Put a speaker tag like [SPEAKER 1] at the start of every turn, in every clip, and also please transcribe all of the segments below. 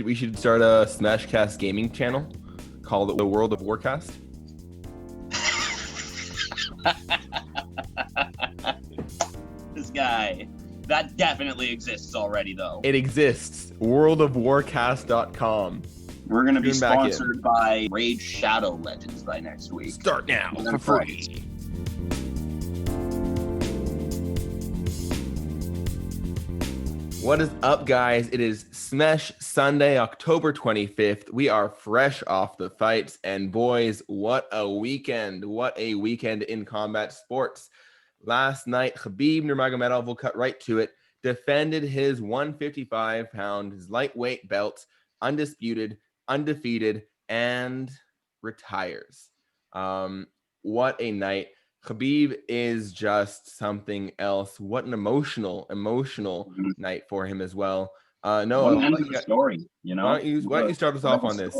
[SPEAKER 1] We should start a SmeshCast gaming channel called the World of Warcast.
[SPEAKER 2] This guy. That definitely exists already, though.
[SPEAKER 1] It exists. Worldofwarcast.com.
[SPEAKER 2] We're going to be sponsored by Raid Shadow Legends by next week.
[SPEAKER 1] Start now for free. What is up, guys? It is Smesh Sunday, October 25th. We are fresh off the fights, and boys, what a weekend. What a weekend in combat sports. Last night, Khabib Nurmagomedov, will cut right to it, defended his 155-pound, his lightweight belt, undisputed, undefeated, and retires. What a night. Khabib is just something else. What an emotional night for him as well. No,
[SPEAKER 2] end of the story, you know.
[SPEAKER 1] Why don't you start us off on this?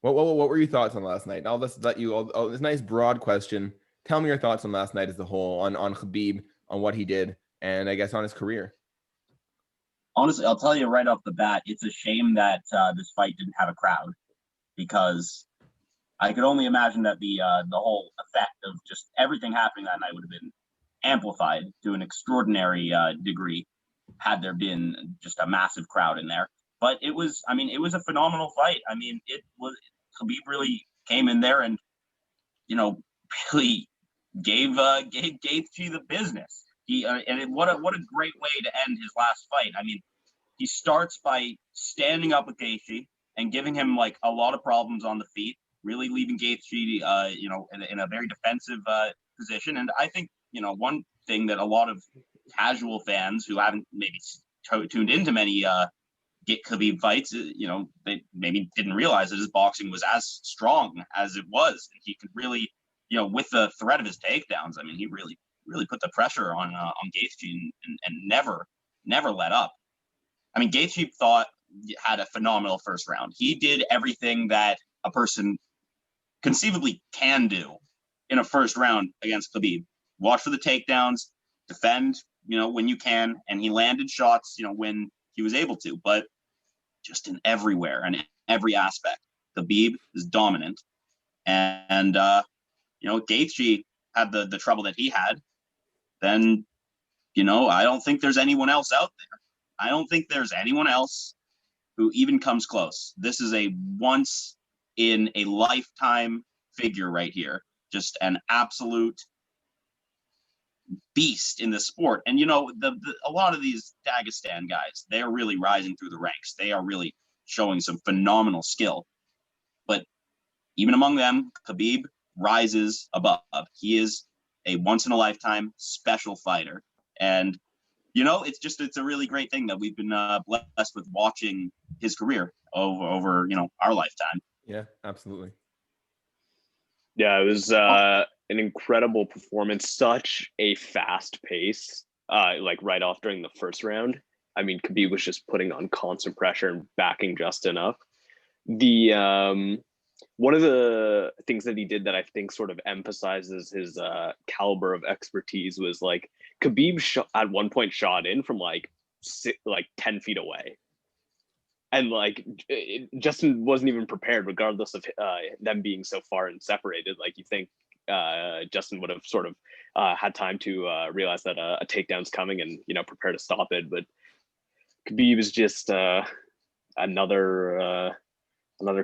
[SPEAKER 1] What were your thoughts on last night? I'll just let you. This nice broad question. Tell me your thoughts on last night as a whole, on Khabib, on what he did, and I guess on his career.
[SPEAKER 2] Honestly, I'll tell you right off the bat, it's a shame that this fight didn't have a crowd, because I could only imagine that the whole effect of just everything happening that night would have been amplified to an extraordinary degree had there been just a massive crowd in there. But it was a phenomenal fight. I mean, Khabib really came in there and, really gave Gaethje the business. What a great way to end his last fight. I mean, he starts by standing up with Gaethje and giving him like a lot of problems on the feet, really leaving Gaethje, in a very defensive position. And I think, one thing that a lot of casual fans who haven't maybe tuned into many Khabib fights, they maybe didn't realize that his boxing was as strong as it was. And he could really, with the threat of his takedowns, I mean, he really put the pressure on Gaethje and never let up. I mean, Gaethje had a phenomenal first round. He did everything that a person conceivably can do in a first round against Khabib. Watch for the takedowns, defend, when you can, and he landed shots, when he was able to, but just in everywhere and every aspect, Khabib is dominant. And Gaethje had the trouble that he had, then, I don't think there's anyone else out there. I don't think there's anyone else who even comes close. This is a once in a lifetime figure right here. Just an absolute beast in the sport. And, a lot of these Dagestan guys, they're really rising through the ranks. They are really showing some phenomenal skill. But even among them, Khabib rises above. He is a once in a lifetime special fighter. And, it's a really great thing that we've been blessed with watching his career over our lifetime.
[SPEAKER 1] Yeah, absolutely.
[SPEAKER 3] Yeah, it was an incredible performance. Such a fast pace, right off during the first round. I mean, Khabib was just putting on constant pressure and backing Justin up. One of the things that he did that I think sort of emphasizes his caliber of expertise was like Khabib at one point shot in from like 10 feet away. And Justin wasn't even prepared, regardless of them being so far and separated. Like, you think Justin would have sort of had time to realize that a takedown's coming and prepare to stop it. But Khabib is just another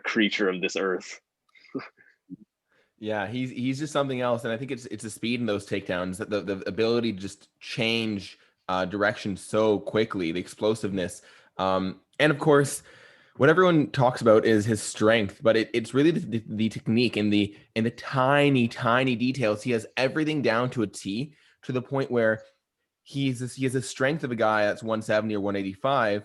[SPEAKER 3] creature of this earth.
[SPEAKER 1] Yeah, he's just something else, and I think it's the speed in those takedowns, the ability to just change direction so quickly, the explosiveness. And of course, what everyone talks about is his strength, but it's really the technique and the tiny details. He has everything down to a T, to the point where he has the strength of a guy that's 170 or 185,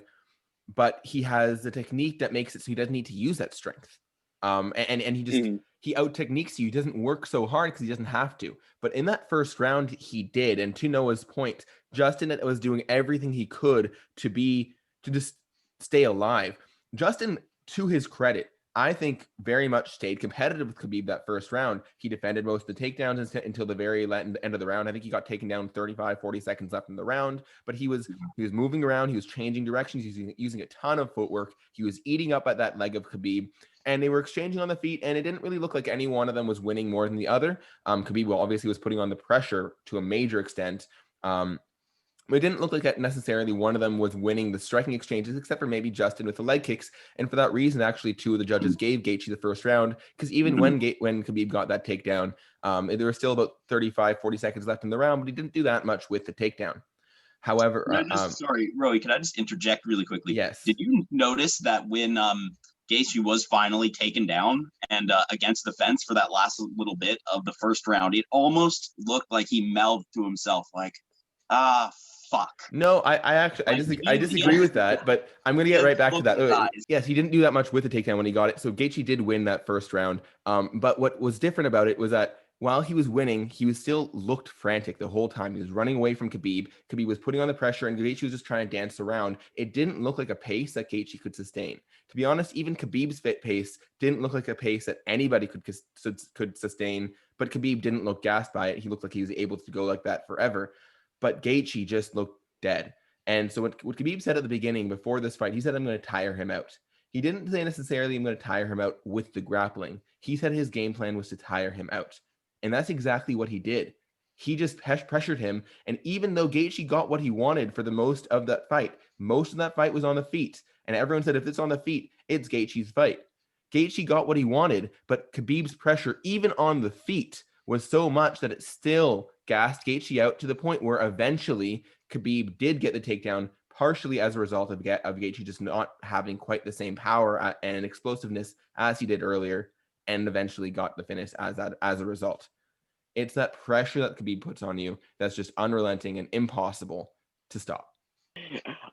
[SPEAKER 1] but he has the technique that makes it so he doesn't need to use that strength. And he just he out techniques you. He doesn't work so hard because he doesn't have to. But in that first round, he did. And to Noah's point, Justin was doing everything he could to just stay alive. Justin, to his credit, I think very much stayed competitive with Khabib that first round. He defended most of the takedowns until the very end of the round. I think he got taken down 35, 40 seconds left in the round, but he was moving around. He was changing directions, using a ton of footwork. He was eating up at that leg of Khabib, and they were exchanging on the feet, and it didn't really look like any one of them was winning more than the other. Khabib obviously was putting on the pressure to a major extent. But it didn't look like that necessarily one of them was winning the striking exchanges, except for maybe Justin with the leg kicks. And for that reason, actually, two of the judges gave Gaethje the first round, because even when Khabib got that takedown, there were still about 35, 40 seconds left in the round, but he didn't do that much with the takedown. However,
[SPEAKER 2] sorry, Roie, can I just interject really quickly?
[SPEAKER 1] Yes.
[SPEAKER 2] Did you notice that when Gaethje was finally taken down and against the fence for that last little bit of the first round, it almost looked like he mouthed to himself, like, fuck.
[SPEAKER 1] No, I disagree with that, but I'm going to get right back to that. Yes, he didn't do that much with the takedown when he got it. So Gaethje did win that first round. But what was different about it was that while he was winning, he was still looked frantic the whole time. He was running away from Khabib. Khabib was putting on the pressure, and Gaethje was just trying to dance around. It didn't look like a pace that Gaethje could sustain. To be honest, even Khabib's fit pace didn't look like a pace that anybody could sustain. But Khabib didn't look gassed by it. He looked like he was able to go like that forever. But Gaethje just looked dead. And so what Khabib said at the beginning before this fight, he said, I'm going to tire him out. He didn't say necessarily, I'm going to tire him out with the grappling. He said his game plan was to tire him out. And that's exactly what he did. He just pressured him. And even though Gaethje got what he wanted for the most of that fight was on the feet. And everyone said, if it's on the feet, it's Gaethje's fight. Gaethje got what he wanted, but Khabib's pressure, even on the feet, was so much that it still gassed Gaethje out to the point where eventually Khabib did get the takedown, partially as a result of Gaethje just not having quite the same power and explosiveness as he did earlier, and eventually got the finish as a result. It's that pressure that Khabib puts on you that's just unrelenting and impossible to stop.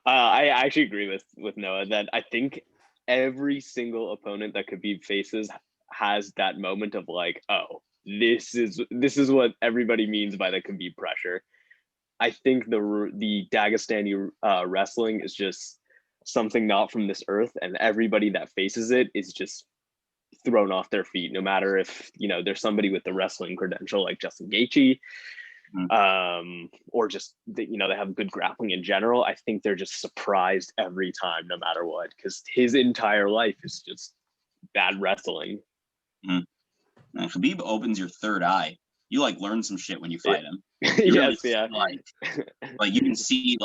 [SPEAKER 3] I actually agree with Noah that I think every single opponent that Khabib faces has that moment of like, oh, this is what everybody means by the Khabib pressure. I think the Dagestani wrestling is just something not from this earth, and everybody that faces it is just thrown off their feet, no matter if, there's somebody with the wrestling credential like Justin Gaethje, or just, they have good grappling in general. I think they're just surprised every time, no matter what, because his entire life is just bad wrestling.
[SPEAKER 2] Now, Khabib opens your third eye. You learn some shit when you fight him.
[SPEAKER 3] Yes, yeah.
[SPEAKER 2] Like you can see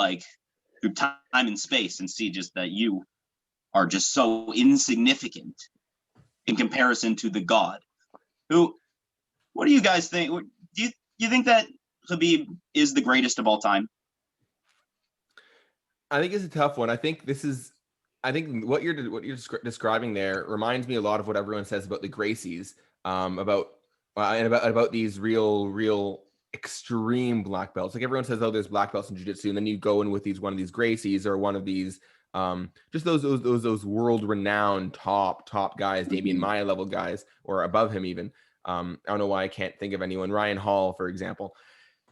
[SPEAKER 2] through time and space and see just that you are just so insignificant in comparison to the god. What do you guys think? Do you think that Khabib is the greatest of all time?
[SPEAKER 1] I think it's a tough one. I think what you're describing there reminds me a lot of what everyone says about the Gracies, about these real extreme black belts. Like everyone says, oh, there's black belts in jiu-jitsu, and then you go in with one of these Gracies or one of these just those world-renowned top guys, Damian Maia level guys, or above him even. I don't know why I can't think of anyone. Ryan Hall, for example.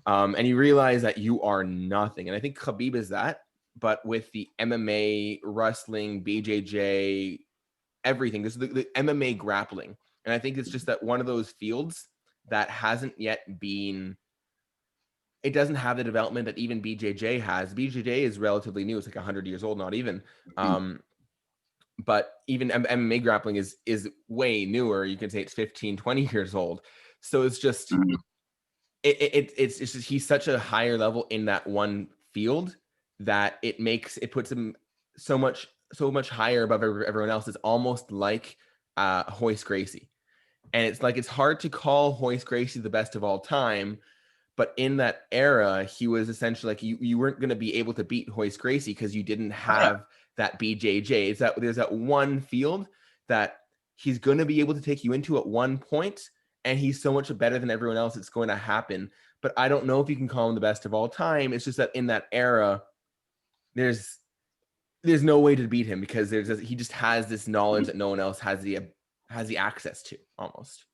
[SPEAKER 1] And you realize that you are nothing. And I think Khabib is that, but with the MMA, wrestling, BJJ, everything. This is the MMA grappling. And I think it's just that one of those fields that hasn't yet been, it doesn't have the development that even BJJ has. BJJ is relatively new. It's like 100 years old, not even. But even MMA grappling is way newer. You can say it's 15, 20 years old. So it's just, it's just, he's such a higher level in that one field that it puts him so much higher above everyone else. It's almost like Royce Gracie. And it's hard to call Royce Gracie the best of all time, but in that era, he was essentially you weren't going to be able to beat Royce Gracie because you didn't have that BJJ. It's that there's that one field that he's going to be able to take you into at one point, and he's so much better than everyone else. It's going to happen, but I don't know if you can call him the best of all time. It's just that in that era, there's no way to beat him because he just has this knowledge that no one else has the access to almost.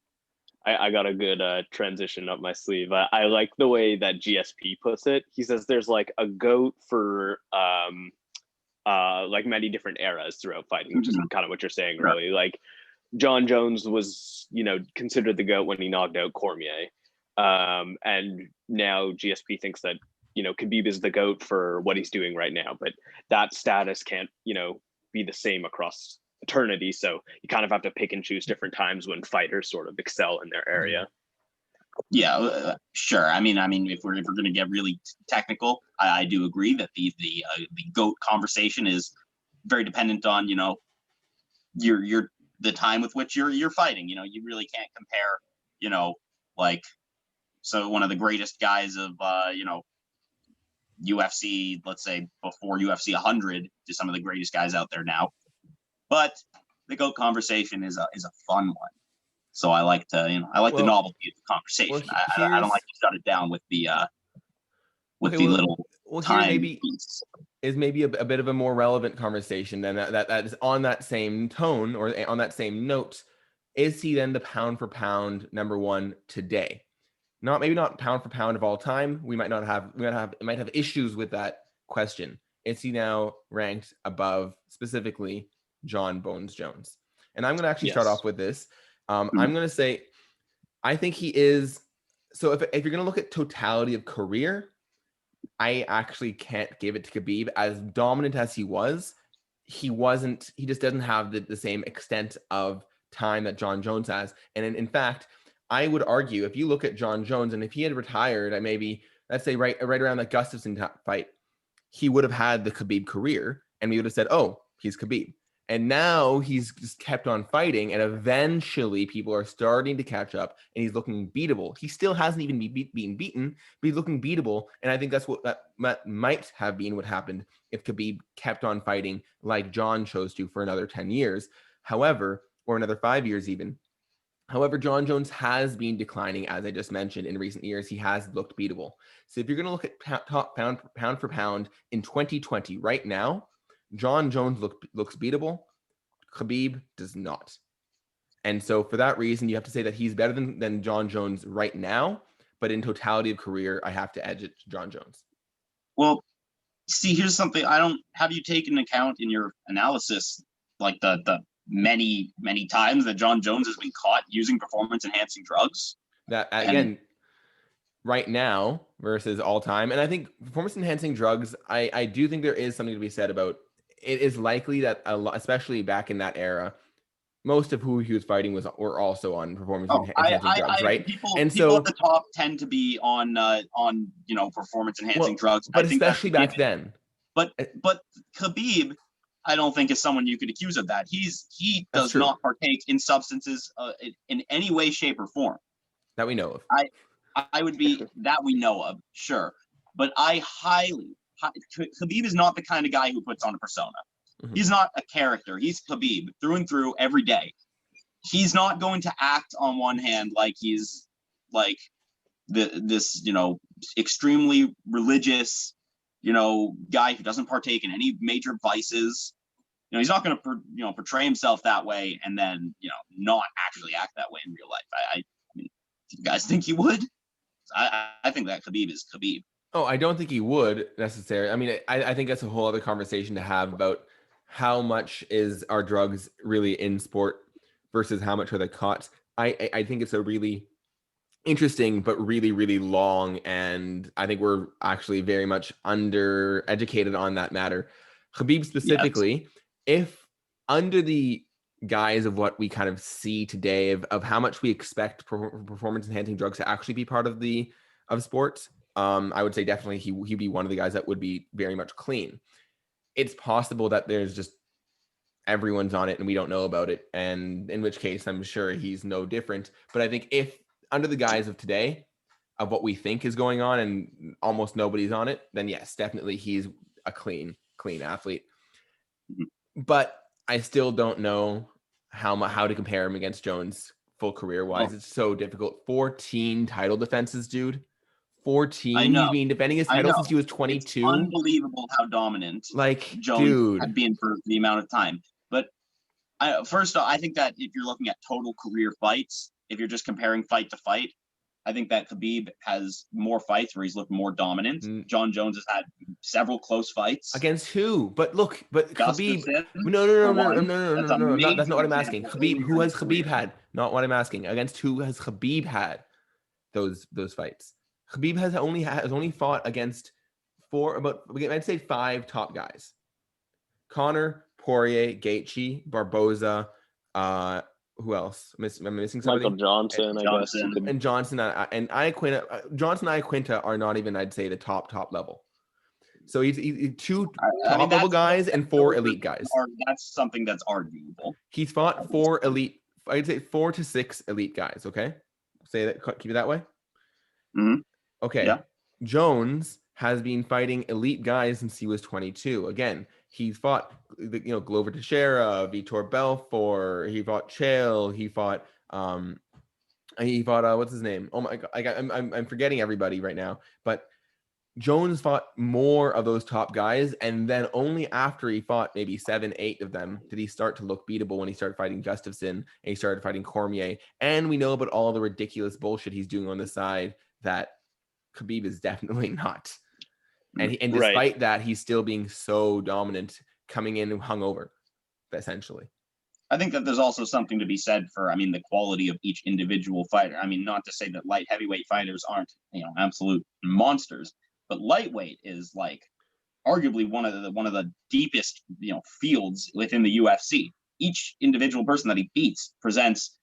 [SPEAKER 3] I got a good transition up my sleeve. I like the way that GSP puts it. He says there's a GOAT for many different eras throughout fighting, which is kind of what you're saying, really. John Jones was, considered the GOAT when he knocked out Cormier. And now GSP thinks that, Khabib is the GOAT for what he's doing right now. But that status can't, be the same across eternity. So you kind of have to pick and choose different times when fighters sort of excel in their area.
[SPEAKER 2] Yeah, sure. I mean, if we're going to get really technical, I do agree that the GOAT conversation is very dependent on, your the time with which you're fighting. You really can't compare, so one of the greatest guys of UFC, let's say before UFC 100, to some of the greatest guys out there now. But the GOAT conversation is a fun one. So I like to, the novelty of the conversation. I don't like to shut it down with the little time
[SPEAKER 1] maybe
[SPEAKER 2] piece.
[SPEAKER 1] Is maybe a bit of a more relevant conversation than that is on that same tone or on that same note. Is he then the pound for pound number one today? Maybe not pound for pound of all time. We might have issues with that question. Is he now ranked above specifically John Bones Jones? And I'm going to actually start off with this. I'm going to say, I think he is. So if you're going to look at totality of career, I actually can't give it to Khabib. As dominant as he was, he just doesn't have the same extent of time that John Jones has. And in fact, I would argue, if you look at John Jones, and if he had retired, let's say right around that Gustafsson fight, he would have had the Khabib career, and we would have said, oh, he's Khabib. And now he's just kept on fighting, and eventually people are starting to catch up, and he's looking beatable. He still hasn't even been beaten, but he's looking beatable. And I think that's what that might have been what happened if Khabib kept on fighting like John chose to for another 10 years. However, or another 5 years even. However, John Jones has been declining, as I just mentioned, in recent years. He has looked beatable. So if you're going to look at top pound for pound in 2020 right now, John Jones looks beatable. Khabib does not. And so for that reason, you have to say that he's better than John Jones right now. But in totality of career, I have to edge it to John Jones.
[SPEAKER 2] Well, see, here's something. Have you taken account in your analysis, like the many times that John Jones has been caught using performance-enhancing drugs?
[SPEAKER 1] That, again, right now versus all time. And I think performance-enhancing drugs, I do think there is something to be said about. It is likely that especially back in that era, most of who he was fighting were also on performance-enhancing drugs, right?
[SPEAKER 2] People at the top tend to be on performance-enhancing drugs.
[SPEAKER 1] But especially back then.
[SPEAKER 2] But Khabib, I don't think is someone you could accuse of that. He does not partake in substances in any way, shape, or form
[SPEAKER 1] that we know of.
[SPEAKER 2] I would be that we know of, sure, but Khabib is not the kind of guy who puts on a persona. Mm-hmm. He's not a character. He's Khabib through and through every day. He's not going to act on one hand like he's like this extremely religious guy who doesn't partake in any major vices. He's not going to portray himself that way and then not actually act that way in real life. I mean, do you guys think he would? I think that Khabib is Khabib.
[SPEAKER 1] Oh, I don't think he would necessarily. I mean, I think that's a whole other conversation to have about how much is our drugs really in sport versus how much are they caught. I think it's a really interesting but really, really long, and I think we're actually very much undereducated on that matter. Khabib specifically, if under the guise of what we kind of see today of how much we expect performance-enhancing drugs to actually be part of sports, I would say definitely he'd be one of the guys that would be very much clean. It's possible that there's just everyone's on it and we don't know about it, and in which case I'm sure he's no different. But I think if under the guise of today of what we think is going on and almost nobody's on it, then yes, definitely he's a clean athlete. But I still don't know how to compare him against Jones full career wise. It's so difficult. 14 title defenses, dude. 14.
[SPEAKER 2] I know.
[SPEAKER 1] He's been defending his title since he was 22.
[SPEAKER 2] It's unbelievable how dominant
[SPEAKER 1] Jones
[SPEAKER 2] had been for the amount of time. But first off, I think that if you're looking at total career fights, if you're just comparing fight to fight, I think that Khabib has more fights where he's looked more dominant. John Jones has had several close fights.
[SPEAKER 1] Against who? But look, but Khabib.
[SPEAKER 2] Gustafsson,
[SPEAKER 1] No. That's not what I'm asking.
[SPEAKER 2] example
[SPEAKER 1] Khabib. Who
[SPEAKER 2] earlier in
[SPEAKER 1] has
[SPEAKER 2] his
[SPEAKER 1] Khabib
[SPEAKER 2] career.
[SPEAKER 1] had? Not what I'm asking. Against who has Khabib had those fights? Khabib has only fought against I'd say 5 top guys: Connor, Poirier, Gaethje, Barboza. Who else? Am I missing somebody?
[SPEAKER 3] Michael Johnson, I guess.
[SPEAKER 1] And Johnson and Iaquinta. Johnson and Iaquinta are not even, I'd say, the top level. So he's 2 top level guys and 4 elite guys.
[SPEAKER 2] That's something that's arguable.
[SPEAKER 1] He's fought 4 elite. I'd say 4 to 6 elite guys. Okay, say that. Keep it that way.
[SPEAKER 2] Mm-hmm.
[SPEAKER 1] Okay.
[SPEAKER 2] Yeah.
[SPEAKER 1] Jones has been fighting elite guys since he was 22. Again, he's fought, Glover Teixeira, Vitor Belfort. He fought Chael. He fought what's his name? Oh my God, I'm forgetting everybody right now. But Jones fought more of those top guys, and then only after he fought maybe 7, 8 of them did he start to look beatable when he started fighting Gustafsson and he started fighting Cormier. And we know about all the ridiculous bullshit he's doing on the side that Khabib is definitely not. And despite that, he's still being so dominant, coming in hungover, essentially.
[SPEAKER 2] I think that there's also something to be said for, the quality of each individual fighter. Not to say that light heavyweight fighters aren't, absolute monsters, but lightweight is like arguably one of the deepest, fields within the UFC. Each individual person that he beats presents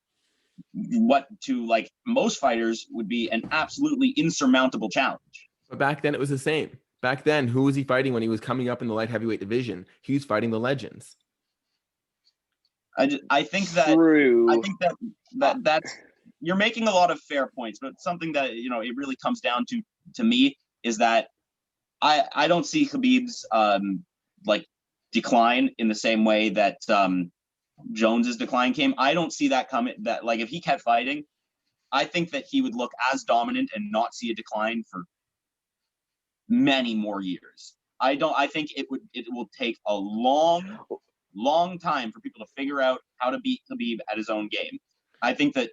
[SPEAKER 2] what to like most fighters would be an absolutely insurmountable challenge.
[SPEAKER 1] But back then it was the same. Back then, who was he fighting when he was coming up in the light heavyweight division? He was fighting the legends.
[SPEAKER 2] I think that
[SPEAKER 3] True.
[SPEAKER 2] I think that's you're making a lot of fair points, but something that it really comes down to me is that I don't see Khabib's decline in the same way that Jones's decline came. I don't see that coming. That if he kept fighting, I think that he would look as dominant and not see a decline for many more years. I think it will take a long time for people to figure out how to beat Khabib at his own game. I think that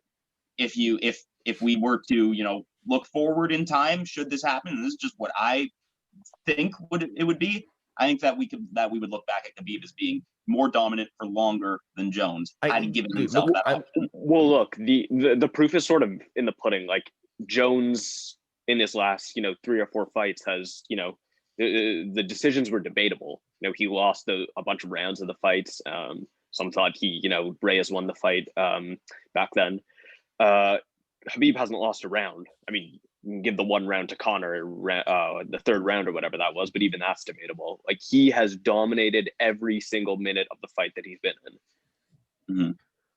[SPEAKER 2] if we were to look forward in time, should this happen, and this is just what I think it would be, I think that we would look back at Khabib as being more dominant for longer than Jones had he given himself that option.
[SPEAKER 3] Well, look, the proof is sort of in the pudding. Like Jones in his last 3 or 4 fights has the decisions were debatable. He lost a bunch of rounds of the fights. Some thought Reyes won the fight back then. Khabib hasn't lost a round. You can give the 1 round to Connor, the 3rd round or whatever that was, but even that's debatable. Like, he has dominated every single minute of the fight that he's been in.
[SPEAKER 2] Mm-hmm.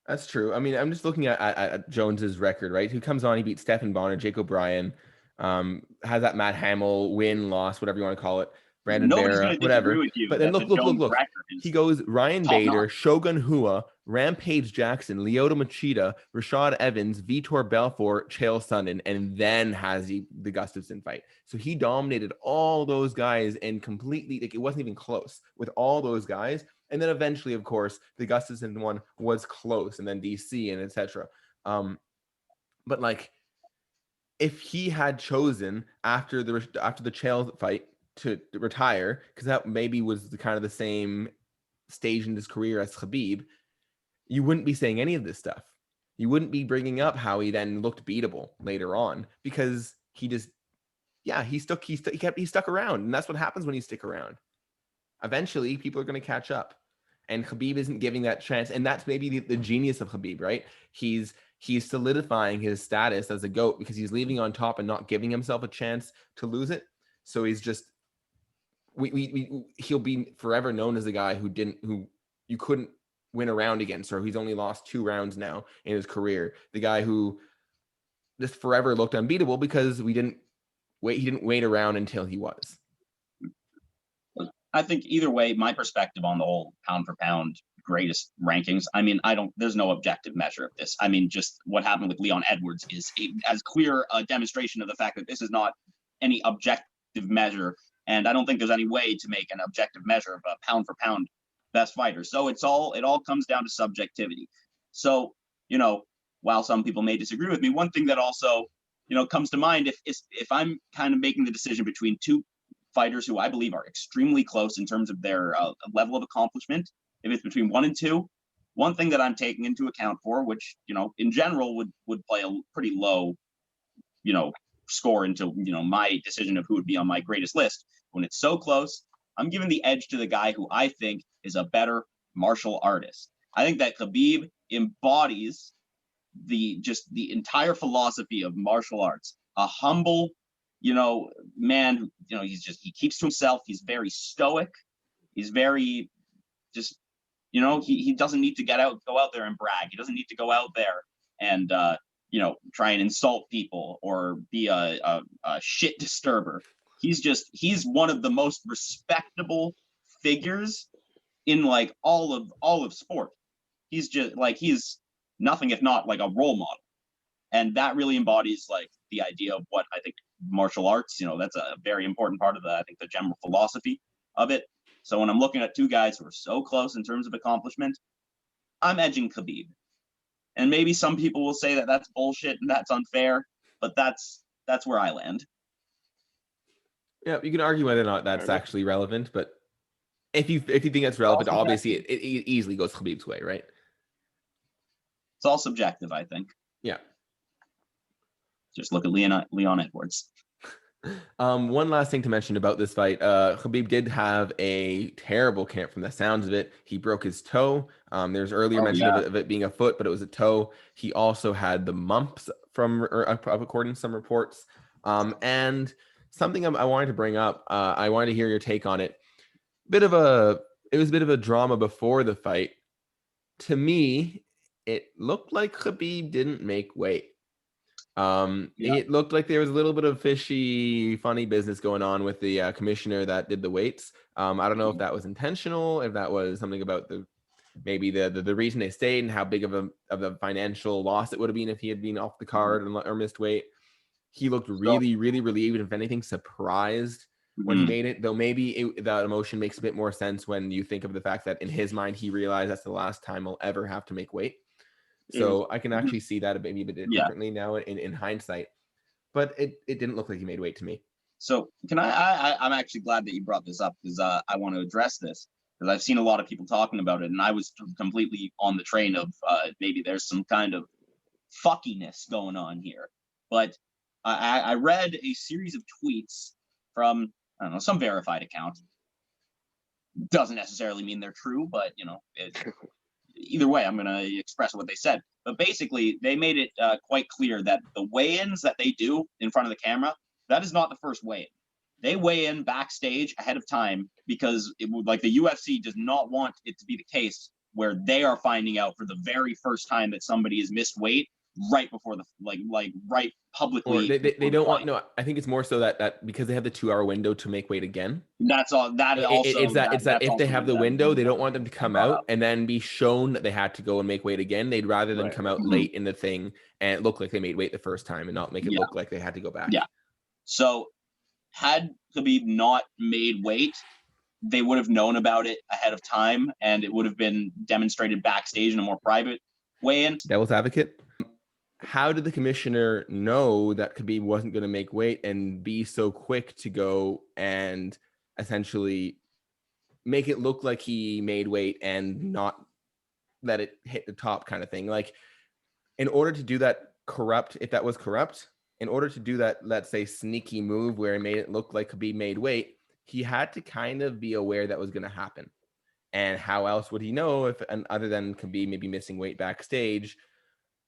[SPEAKER 1] That's true. I'm just looking at Jones's record, right? Who comes on, he beat Stephen Bonner, Jake O'Brien, has that Matt Hamill win-loss, whatever you want to call it. Brandon Vera, whatever. But then look. He goes Ryan Bader, Shogun Hua, Rampage Jackson, Lyoto Machida, Rashad Evans, Vitor Belfort, Chael Sonnen, and then has the Gustafsson fight. So he dominated all those guys and completely, it wasn't even close with all those guys. And then eventually, of course, the Gustafsson one was close, and then DC and etc. But if he had chosen after the Chael fight to retire, because that maybe was the same stage in his career as Khabib, you wouldn't be saying any of this stuff. You wouldn't be bringing up how he then looked beatable later on, because he stuck around, and that's what happens when you stick around. Eventually, people are going to catch up, and Khabib isn't giving that chance, and that's maybe the genius of Khabib, right? He's solidifying his status as a GOAT because he's leaving on top and not giving himself a chance to lose it. So he's just he'll be forever known as the guy who you couldn't win a round against, or he's only lost 2 rounds now in his career. The guy who just forever looked unbeatable because he didn't wait around until he was.
[SPEAKER 2] I think either way, my perspective on the whole pound for pound greatest rankings, there's no objective measure of this. Just what happened with Leon Edwards is as clear a demonstration of the fact that this is not any objective measure. And I don't think there's any way to make an objective measure of a pound for pound best fighter. So it all comes down to subjectivity. So, while some people may disagree with me, one thing that also, comes to mind if I'm kind of making the decision between two fighters who I believe are extremely close in terms of their level of accomplishment. If it's between 1 and 2, one thing that I'm taking into account for, which, in general would play a pretty low, score into, my decision of who would be on my greatest list. When it's so close, I'm giving the edge to the guy who I think is a better martial artist. I think that Khabib embodies the entire philosophy of martial arts. A humble, man who, he keeps to himself. He's very stoic. He's very just, he doesn't need to go out there and brag. He doesn't need to go out there and, try and insult people or be a shit disturber. He's one of the most respectable figures in like all of sport. He's nothing if not like a role model. And that really embodies like the idea of what I think martial arts, that's a very important part of the general philosophy of it. So when I'm looking at two guys who are so close in terms of accomplishment, I'm edging Khabib. And maybe some people will say that that's bullshit and that's unfair, but that's where I land.
[SPEAKER 1] Yeah, you can argue whether or not that's actually relevant, but if you think that's relevant, obviously it easily goes Khabib's way, right?
[SPEAKER 2] It's all subjective, I think.
[SPEAKER 1] Yeah.
[SPEAKER 2] Just look at Leon Edwards.
[SPEAKER 1] One last thing to mention about this fight. Khabib did have a terrible camp from the sounds of it. He broke his toe. There's earlier mention of it being a foot, but it was a toe. He also had the mumps according to some reports. And something I wanted to bring up, I wanted to hear your take on it. It was a bit of a drama before the fight. To me, it looked like Khabib didn't make weight. It looked like there was a little bit of fishy, funny business going on with the commissioner that did the weights. I don't know if that was intentional, if that was something about the reason they stayed and how big of a financial loss it would have been if he had been off the card or missed weight. He looked really, really relieved, and if anything, surprised when he made it. Though maybe that emotion makes a bit more sense when you think of the fact that in his mind he realized that's the last time he'll ever have to make weight. So I can actually see that maybe a bit differently now in hindsight, but it didn't look like he made weight to me.
[SPEAKER 2] So I'm actually glad that you brought this up because I want to address this because I've seen a lot of people talking about it, and I was completely on the train of maybe there's some kind of fuckiness going on here. But I read a series of tweets from, I don't know, some verified account. Doesn't necessarily mean they're true, but either way, I'm going to express what they said. But basically, they made it quite clear that the weigh-ins that they do in front of the camera, that is not the first weigh-in. They weigh in backstage ahead of time because the UFC does not want it to be the case where they are finding out for the very first time that somebody has missed weight right before the right publicly.
[SPEAKER 1] Or they don't want. No, I think it's more so that because they have the 2-hour window to make weight again.
[SPEAKER 2] That's all.
[SPEAKER 1] It's that if they have the window, they don't want them to come out and then be shown that they had to go and make weight again. They'd rather them come out late in the thing and look like they made weight the first time and not make it look like they had to go back.
[SPEAKER 2] Yeah. So had Khabib not made weight, they would have known about it ahead of time, and it would have been demonstrated backstage in a more private weigh-in.
[SPEAKER 1] Devil's advocate. How did the commissioner know that Khabib wasn't going to make weight and be so quick to go and essentially make it look like he made weight and not let it hit the top kind of thing? Like, in order to do that if that was corrupt, in order to do that, let's say, sneaky move where he made it look like Khabib made weight, he had to kind of be aware that was going to happen. And how else would he know other than Khabib maybe missing weight backstage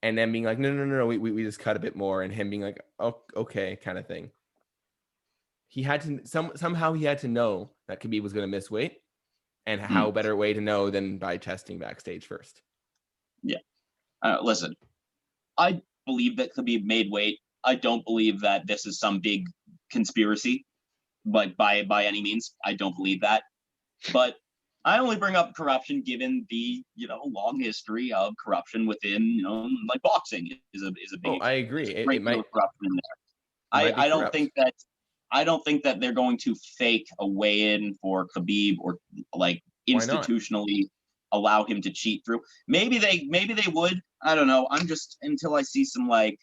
[SPEAKER 1] and then being like, no, we just cut a bit more, and him being like, oh, okay, kind of thing. He had to somehow he had to know that Khabib was going to miss weight, and how better way to know than by testing backstage first.
[SPEAKER 2] Yeah. Listen, I believe that Khabib made weight. I don't believe that this is some big conspiracy, but by any means, I don't believe that. But I only bring up corruption given the long history of corruption within like boxing is a big.
[SPEAKER 1] Oh, I agree.
[SPEAKER 2] It might corruption in there. I don't think that they're going to fake a weigh-in for Khabib or like institutionally allow him to cheat through. Maybe they would. I don't know. I'm just until I see some like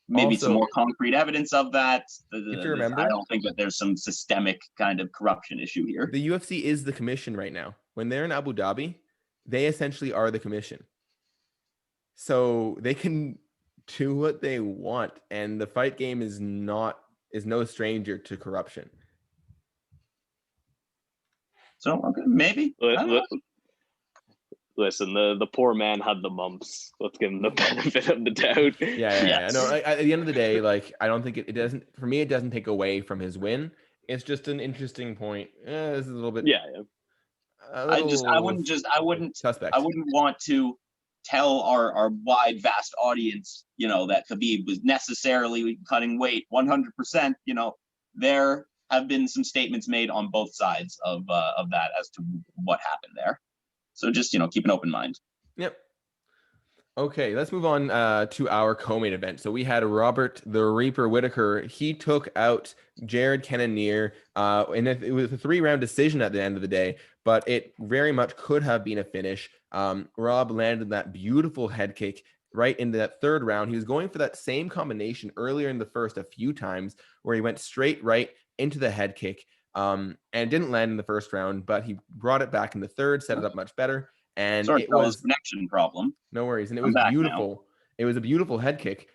[SPEAKER 2] maybe some
[SPEAKER 1] Also,
[SPEAKER 2] more concrete evidence of that.
[SPEAKER 1] if you remember,
[SPEAKER 2] I don't think that there's some systemic kind of corruption issue here.
[SPEAKER 1] the UFC is the commission right now. When they're in Abu Dhabi, they essentially are the commission. So they can do what they want, and the fight game is no stranger to corruption.
[SPEAKER 2] So okay, maybe. I don't know.
[SPEAKER 3] Listen, the poor man had the mumps. Let's give him the benefit of the doubt.
[SPEAKER 1] Yeah. No, at the end of the day, like, I don't think it doesn't, for me, it doesn't take away from his win. It's just an interesting point. This is a little bit.
[SPEAKER 3] Yeah.
[SPEAKER 2] I wouldn't
[SPEAKER 1] suspect.
[SPEAKER 2] I wouldn't want to tell our wide, vast audience, that Khabib was necessarily cutting weight 100%. There have been some statements made on both sides of that as to what happened there. So just, keep an open mind.
[SPEAKER 1] Yep. Okay, let's move on to our co-main event. So we had Robert the Reaper Whittaker. He took out Jared Cannonier, and it was a 3-round decision at the end of the day, but it very much could have been a finish. Rob landed that beautiful head kick right into that 3rd round. He was going for that same combination earlier in the first a few times, where he went straight right into the head kick, and didn't land in the 1st round, but he brought it back in the 3rd, set it up much better. And
[SPEAKER 2] Sorry,
[SPEAKER 1] it was
[SPEAKER 2] a connection problem.
[SPEAKER 1] No worries. And it was beautiful. Now. It was a beautiful head kick.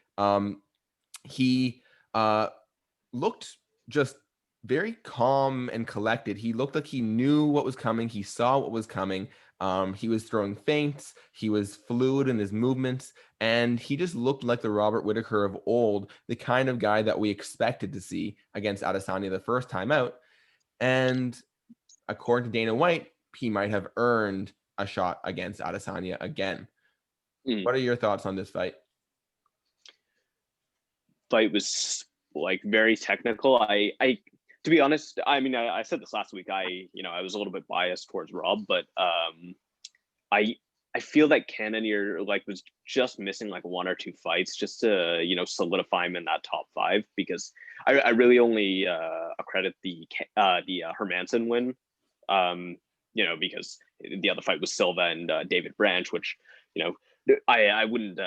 [SPEAKER 1] He looked just very calm and collected. He looked like he knew what was coming. He saw what was coming. He was throwing feints. He was fluid in his movements. And he just looked like the Robert Whittaker of old, the kind of guy that we expected to see against Adesanya the first time out. And according to Dana White, he might have earned a shot against Adesanya again. What are your thoughts on this fight?
[SPEAKER 3] Fight was like very technical. I to be honest, I mean, I said this last week. I was a little bit biased towards Rob, but I feel that Cannonier was just missing 1 or 2 fights just to solidify him in that top 5, because I really only accredit the Hermanson win. Because the other fight was Silva and David Branch, which, I wouldn't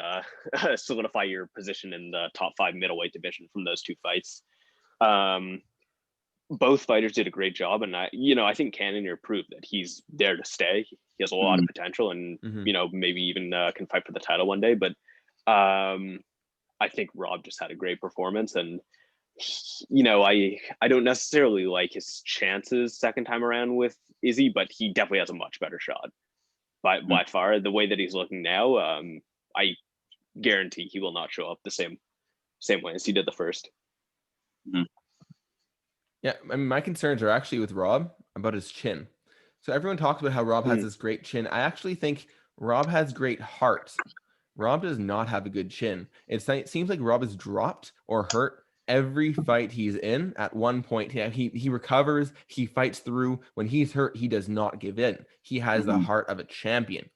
[SPEAKER 3] solidify your position in the top 5 middleweight division from those 2 fights. Both fighters did a great job, and I think Cannonier proved that he's there to stay. He has a lot of potential, and maybe even can fight for the title one day. But I think Rob just had a great performance, and I don't necessarily like his chances second time around with Izzy, but he definitely has a much better shot by far. The way that he's looking now, I guarantee he will not show up the same way as he did the first.
[SPEAKER 1] Yeah, I mean, my concerns are actually with Rob about his chin. So everyone talks about how Rob has this great chin. I actually think Rob has great heart. Rob does not have a good chin. It seems like Rob is dropped or hurt every fight he's in. At one point, he recovers, he fights through. When he's hurt, he does not give in. He has the heart of a champion.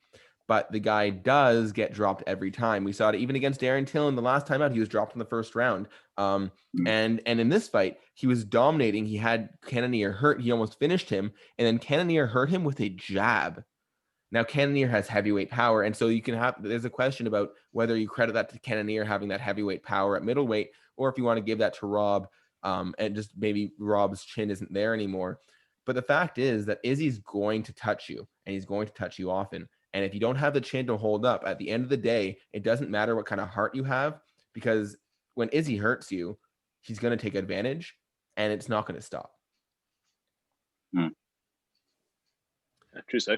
[SPEAKER 1] But the guy does get dropped every time. We saw it even against Darren Till. The last time out, he was dropped in the 1st round. And in this fight, he was dominating. He had Cannonier hurt. He almost finished him. And then Cannonier hurt him with a jab. Now, Cannonier has heavyweight power. And so there's a question about whether you credit that to Cannonier having that heavyweight power at middleweight, or if you want to give that to Rob, and just maybe Rob's chin isn't there anymore. But the fact is that Izzy's going to touch you, and he's going to touch you often. And if you don't have the chin to hold up, at the end of the day, it doesn't matter what kind of heart you have, because when Izzy hurts you, he's going to take advantage, and it's not going to stop.
[SPEAKER 3] True say.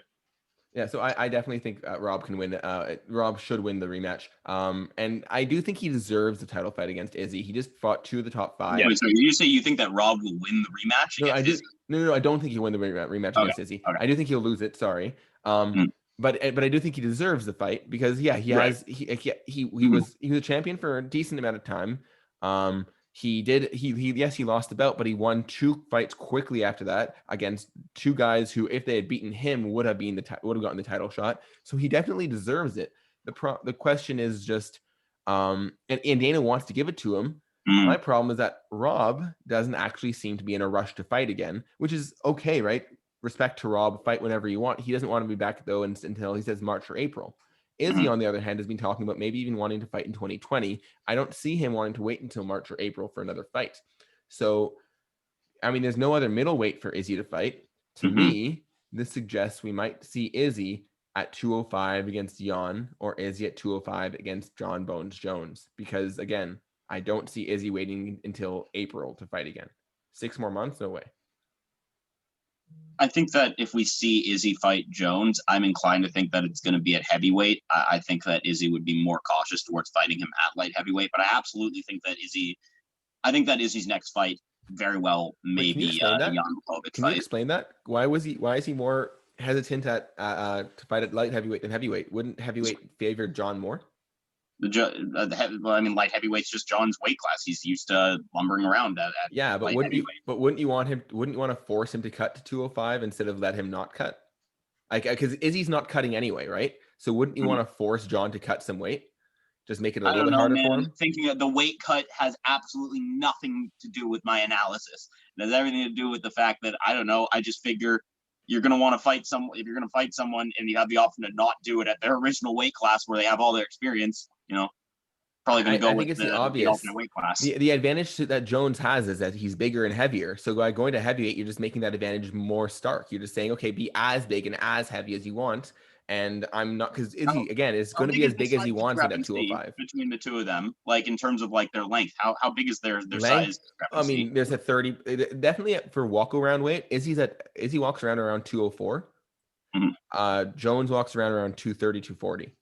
[SPEAKER 1] Yeah, so I definitely think Rob can win. Rob should win the rematch. And I do think he deserves the title fight against Izzy. He just fought 2 of the top 5.
[SPEAKER 2] Yeah, so you say you think that Rob will win the rematch?
[SPEAKER 1] No, I don't think he'll win the rematch against Izzy. Okay. I do think he'll lose it. Sorry. But I do think he deserves the fight, because he was a champion for a decent amount of time. He lost the belt, but he won 2 fights quickly after that against 2 guys who, if they had beaten him, would have gotten the title shot. So he definitely deserves it. The question is just, and Dana wants to give it to him. My problem is that Rob doesn't actually seem to be in a rush to fight again, which is okay, right? Respect to Rob, fight whenever you want. He doesn't want to be back though until he says March or April. Izzy, on the other hand, has been talking about maybe even wanting to fight in 2020. I don't see him wanting to wait until March or April for another fight. So, I mean, there's no other middleweight for Izzy to fight. To me, this suggests we might see Izzy at 205 against Jan, or Izzy at 205 against John Bones Jones. Because, again, I don't see Izzy waiting until April to fight again. 6 more months? No way.
[SPEAKER 2] I think that if we see Izzy fight Jones, I'm inclined to think that it's going to be at heavyweight. I think that Izzy would be more cautious towards fighting him at light heavyweight, but I absolutely think that Izzy's next fight very well may be Jan Blachowicz
[SPEAKER 1] Can you explain that? Why is he more hesitant to fight at light heavyweight than heavyweight? Wouldn't heavyweight favor John more?
[SPEAKER 2] Light heavyweight's just John's weight class. He's used to lumbering around at
[SPEAKER 1] but wouldn't you want to force him to cut to 205 instead of let him not cut? Like, because Izzy's not cutting anyway, right? So wouldn't you want to force John to cut some weight? Just make it a little bit harder for him?
[SPEAKER 2] Thinking that the weight cut has absolutely nothing to do with my analysis. It has everything to do with the fact that, I don't know, I just figure you're going to want to fight someone. If you're going to fight someone and you have the option to not do it at their original weight class where they have all their experience, probably going to go with the alternate weight class.
[SPEAKER 1] The advantage that Jones has is that he's bigger and heavier. So by going to heavyweight, you're just making that advantage more stark. You're just saying, okay, be as big and as heavy as you want. And I'm not, because Izzy, again, is going to be as big as he wants it at 205.
[SPEAKER 2] Between the two of them, like in terms of like their length, how big is their
[SPEAKER 1] length,
[SPEAKER 2] size?
[SPEAKER 1] I mean, there's a 30, definitely for walk around weight. Izzy walks around 204. Jones walks around 230, 240.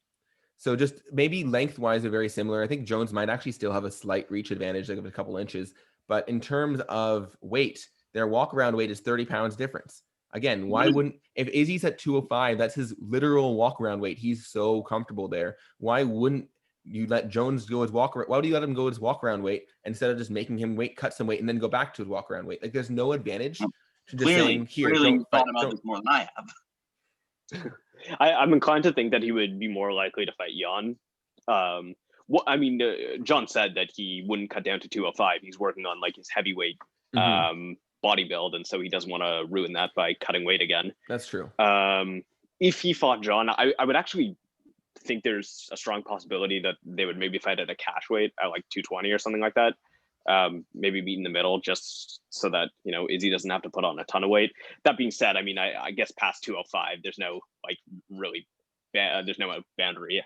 [SPEAKER 1] So just maybe lengthwise are very similar. I think Jones might actually still have a slight reach advantage, like of a couple inches. But in terms of weight, their walk around weight is 30 pounds difference. Again, why wouldn't, if Izzy's at 205, that's his literal walk around weight. He's so comfortable there. Why wouldn't you let Jones go his walk around? Why would you let him go his walk around weight instead of just making him cut some weight and then go back to his walk around weight? Like, there's no advantage to just saying, here,
[SPEAKER 2] you thought about this more than I have.
[SPEAKER 3] I'm inclined to think that he would be more likely to fight Jan. John said that he wouldn't cut down to 205. He's working on like his heavyweight body build, and so he doesn't want to ruin that by cutting weight again.
[SPEAKER 1] That's true.
[SPEAKER 3] If he fought John, I would actually think there's a strong possibility that they would maybe fight at a cash weight at like 220 or something like that. Maybe meet in the middle just so that, Izzy doesn't have to put on a ton of weight. That being said, I mean, I guess past 205, there's no like really there's no boundary.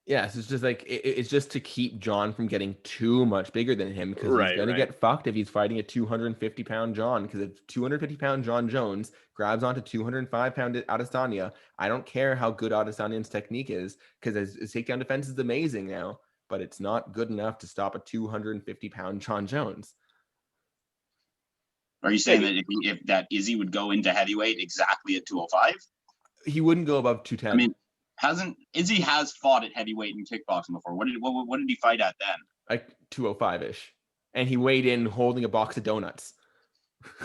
[SPEAKER 1] Yeah, so it's just like it's just to keep John from getting too much bigger than him, because he's going to get fucked if he's fighting a 250-pound John. Because if 250-pound John Jones grabs onto 205-pound Adesanya, I don't care how good Adesanya's technique is, because his takedown defense is amazing now, but it's not good enough to stop a 250-pound John Jones.
[SPEAKER 2] Are you saying that if that Izzy would go into heavyweight exactly at 205?
[SPEAKER 1] He wouldn't go above 210.
[SPEAKER 2] I mean, Izzy has fought at heavyweight in kickboxing before. What did he fight at then?
[SPEAKER 1] Like 205-ish. And he weighed in holding a box of donuts.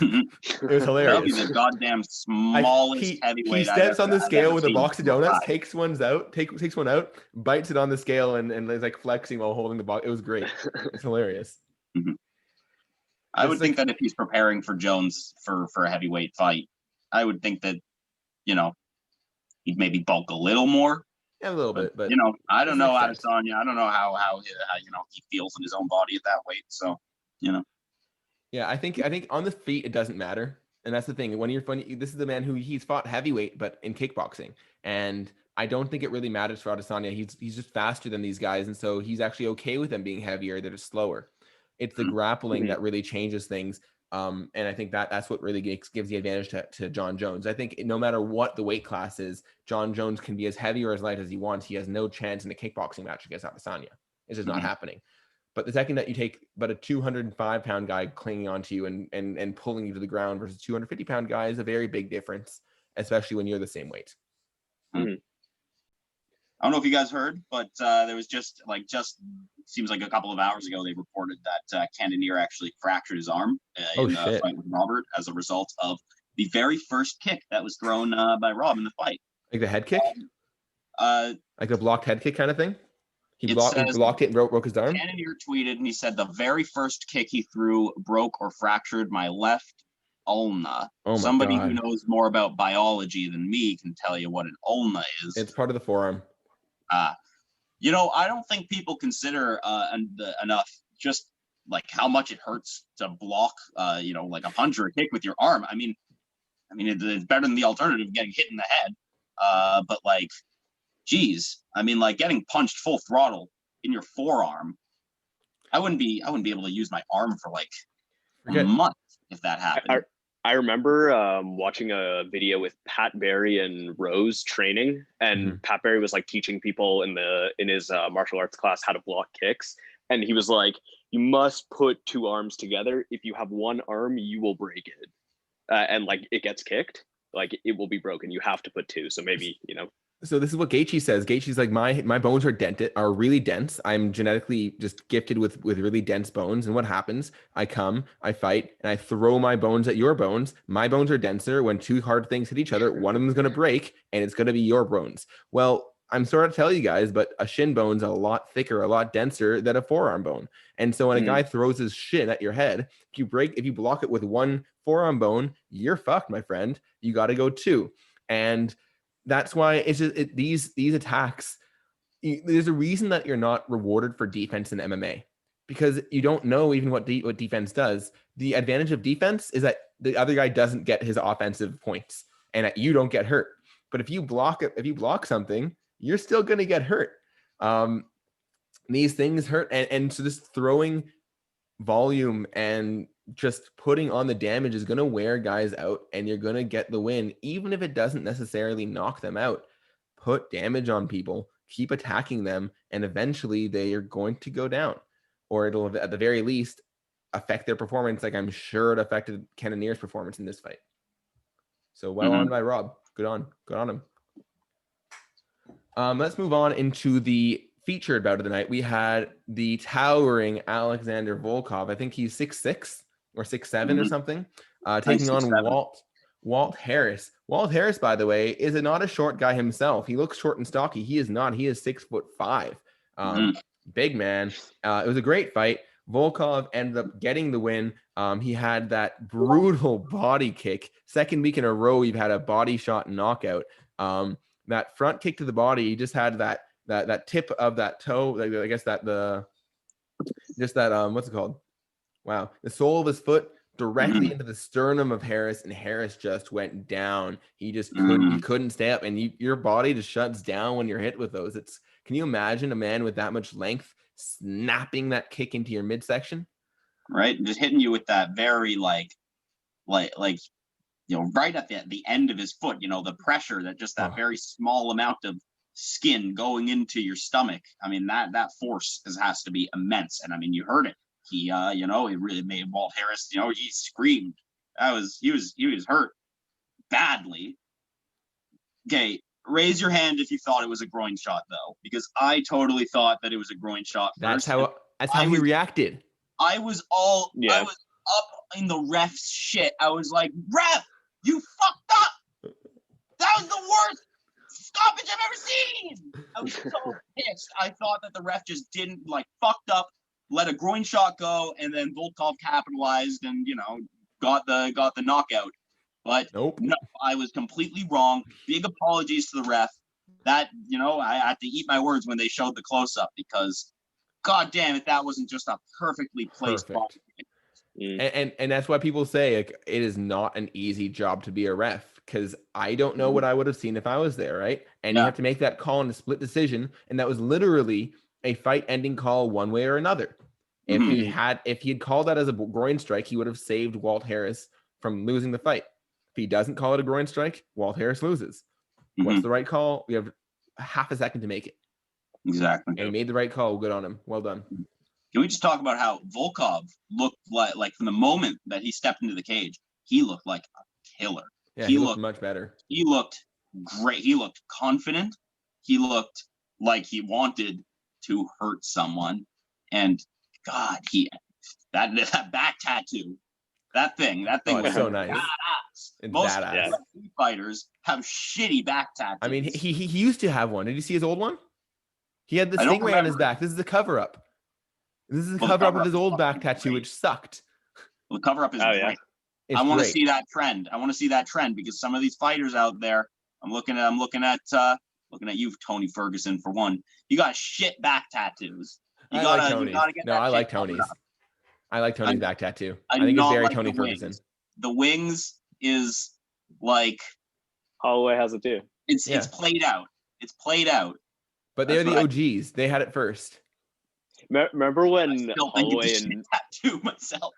[SPEAKER 1] It was hilarious.
[SPEAKER 2] That'll be the goddamn smallest heavyweight.
[SPEAKER 1] He steps on the scale with a box of donuts, takes one out, bites it on the scale, and is like flexing while holding the box. It was great. It's hilarious.
[SPEAKER 2] I would think that if he's preparing for Jones for a heavyweight fight, I would think that, he'd maybe bulk a little more.
[SPEAKER 1] Yeah, a little bit, but
[SPEAKER 2] I don't know Adesanya. I don't know how he feels in his own body at that weight. So,
[SPEAKER 1] Yeah, I think on the feet it doesn't matter, and that's the thing. This is the man who he's fought heavyweight, but in kickboxing, and I don't think it really matters for Adesanya. He's just faster than these guys, and so he's actually okay with them being heavier. They're just slower. It's the grappling that really changes things. And I think that's what really gives the advantage to John Jones. I think no matter what the weight class is, John Jones can be as heavy or as light as he wants. He has no chance in a kickboxing match against Adesanya. It's just not happening. But the second that you take a 205-pound guy clinging onto you and pulling you to the ground versus a 250-pound guy is a very big difference, especially when you're the same weight.
[SPEAKER 2] I don't know if you guys heard, but there was just seems like a couple of hours ago, they reported that Cannonier actually fractured his arm in the fight with Robert as a result of the very first kick that was thrown by Rob in the fight.
[SPEAKER 1] Like the head kick? Like a blocked head kick kind of thing? He blocked it and broke his arm?
[SPEAKER 2] Cannonier tweeted and he said, the very first kick he threw broke or fractured my left ulna.
[SPEAKER 1] Oh my
[SPEAKER 2] Somebody
[SPEAKER 1] God.
[SPEAKER 2] who knows more about biology than me can tell you what an ulna is.
[SPEAKER 1] It's part of the forearm.
[SPEAKER 2] You know, I don't think people consider enough just like how much it hurts to block, you know, like a punch or a kick with your arm. I mean, it's better than the alternative of getting hit in the head. But like, geez, I mean, like getting punched full throttle in your forearm, I wouldn't be able to use my arm for like a month if that happened.
[SPEAKER 3] I remember watching a video with Pat Barry and Rose training, and Pat Barry was like teaching people in his martial arts class how to block kicks, and he was like, "You must put two arms together. If you have one arm, you will break it, and like it gets kicked, like it will be broken. You have to put two. So maybe you know."
[SPEAKER 1] So this is what Gaethje says. Gaethje's like, my bones are really dense. I'm genetically just gifted with really dense bones. And what happens? I come, I fight, and I throw my bones at your bones. My bones are denser. When two hard things hit each other, one of them is going to break, and it's going to be your bones. Well, I'm sorry to tell you guys, but a shin bone's a lot thicker, a lot denser than a forearm bone. And so when a guy throws his shin at your head, if you block it with one forearm bone, you're fucked, my friend. You got to go two. And that's why it's just these attacks. There's a reason that you're not rewarded for defense in MMA, because you don't know even what defense does. The advantage of defense is that the other guy doesn't get his offensive points, and that you don't get hurt. But if you block something, you're still going to get hurt. These things hurt, and so this throwing volume and just putting on the damage is going to wear guys out, and you're going to get the win, even if it doesn't necessarily knock them out. Put damage on people, keep attacking them, and eventually they are going to go down, or it'll at the very least affect their performance, like I'm sure it affected Cannonier's performance in this fight. So well on by Rob. Good on him. Let's move on into the featured bout of the night. We had the towering Alexander Volkov. I think he's 6'6" or 6'7" or something, taking on Walt Harris. Walt Harris, by the way, is not a short guy himself. He looks short and stocky. He is not. He is 6'5". Big man. It was a great fight. Volkov ended up getting the win. He had that brutal body kick. Second week in a row, we've had a body shot knockout. That front kick to the body, he just had that tip of that toe. I guess what's it called? Wow. The sole of his foot directly into the sternum of Harris, and Harris just went down. He just couldn't stay up, and your body just shuts down when you're hit with those. Can you imagine a man with that much length snapping that kick into your midsection?
[SPEAKER 2] Right. And just hitting you with that very like, you know, right at the end of his foot, you know, the pressure that just that very small amount of skin going into your stomach. I mean, that force has to be immense. And I mean, you heard it. He, you know, it really made Walt Harris, you know, he screamed. He was hurt badly. Okay. Raise your hand if you thought it was a groin shot, though, because I totally thought that it was a groin shot first.
[SPEAKER 1] That's how he reacted.
[SPEAKER 2] I was up in the ref's shit. I was like, ref, you fucked up. That was the worst stoppage I've ever seen. I was so pissed. I thought that the ref just didn't fucked up, let a groin shot go, and then Volkov capitalized and, you know, got the knockout. But
[SPEAKER 1] nope.
[SPEAKER 2] No, I was completely wrong. Big apologies to the ref. That, you know, I had to eat my words when they showed the close-up, because God damn it, that wasn't just a perfectly placed ball.
[SPEAKER 1] And that's why people say, like, it is not an easy job to be a ref, because I don't know what I would have seen if I was there, right? And you have to make that call in a split decision, and that was literally a fight-ending call one way or another. If he had called that as a groin strike, he would have saved Walt Harris from losing the fight. If he doesn't call it a groin strike, Walt Harris loses. What's the right call? We have half a second to make it.
[SPEAKER 2] Exactly.
[SPEAKER 1] And he made the right call. Good on him. Well done.
[SPEAKER 2] Can we just talk about how Volkov looked like from the moment that he stepped into the cage, he looked like a killer.
[SPEAKER 1] Yeah, he looked much better.
[SPEAKER 2] He looked great. He looked confident. He looked like he wanted to hurt someone. And God, that back tattoo, that thing was
[SPEAKER 1] so nice.
[SPEAKER 2] Badass. Most fighters have shitty back tattoos.
[SPEAKER 1] I mean, he used to have one. Did you see his old one? He had the stingray on his back. This is the cover-up. This is the cover-up of his old back tattoo, which sucked.
[SPEAKER 2] Well, the cover-up is great. I want to see that trend. I want to see that trend because some of these fighters out there, I'm looking at you, Tony Ferguson, for one. You got shit back tattoos. You gotta get that.
[SPEAKER 1] I
[SPEAKER 2] shit
[SPEAKER 1] like
[SPEAKER 2] covered
[SPEAKER 1] Tony's.
[SPEAKER 2] up.
[SPEAKER 1] I like Tony's back tattoo. I
[SPEAKER 2] do
[SPEAKER 1] think it's
[SPEAKER 2] not
[SPEAKER 1] very
[SPEAKER 2] like
[SPEAKER 1] Tony
[SPEAKER 2] the
[SPEAKER 1] Ferguson.
[SPEAKER 2] wings. The wings is like
[SPEAKER 3] Holloway has it too.
[SPEAKER 2] it's played out. It's played out.
[SPEAKER 1] But they're the OGs. They had it first.
[SPEAKER 3] Remember when Holloway
[SPEAKER 2] and tattoo myself?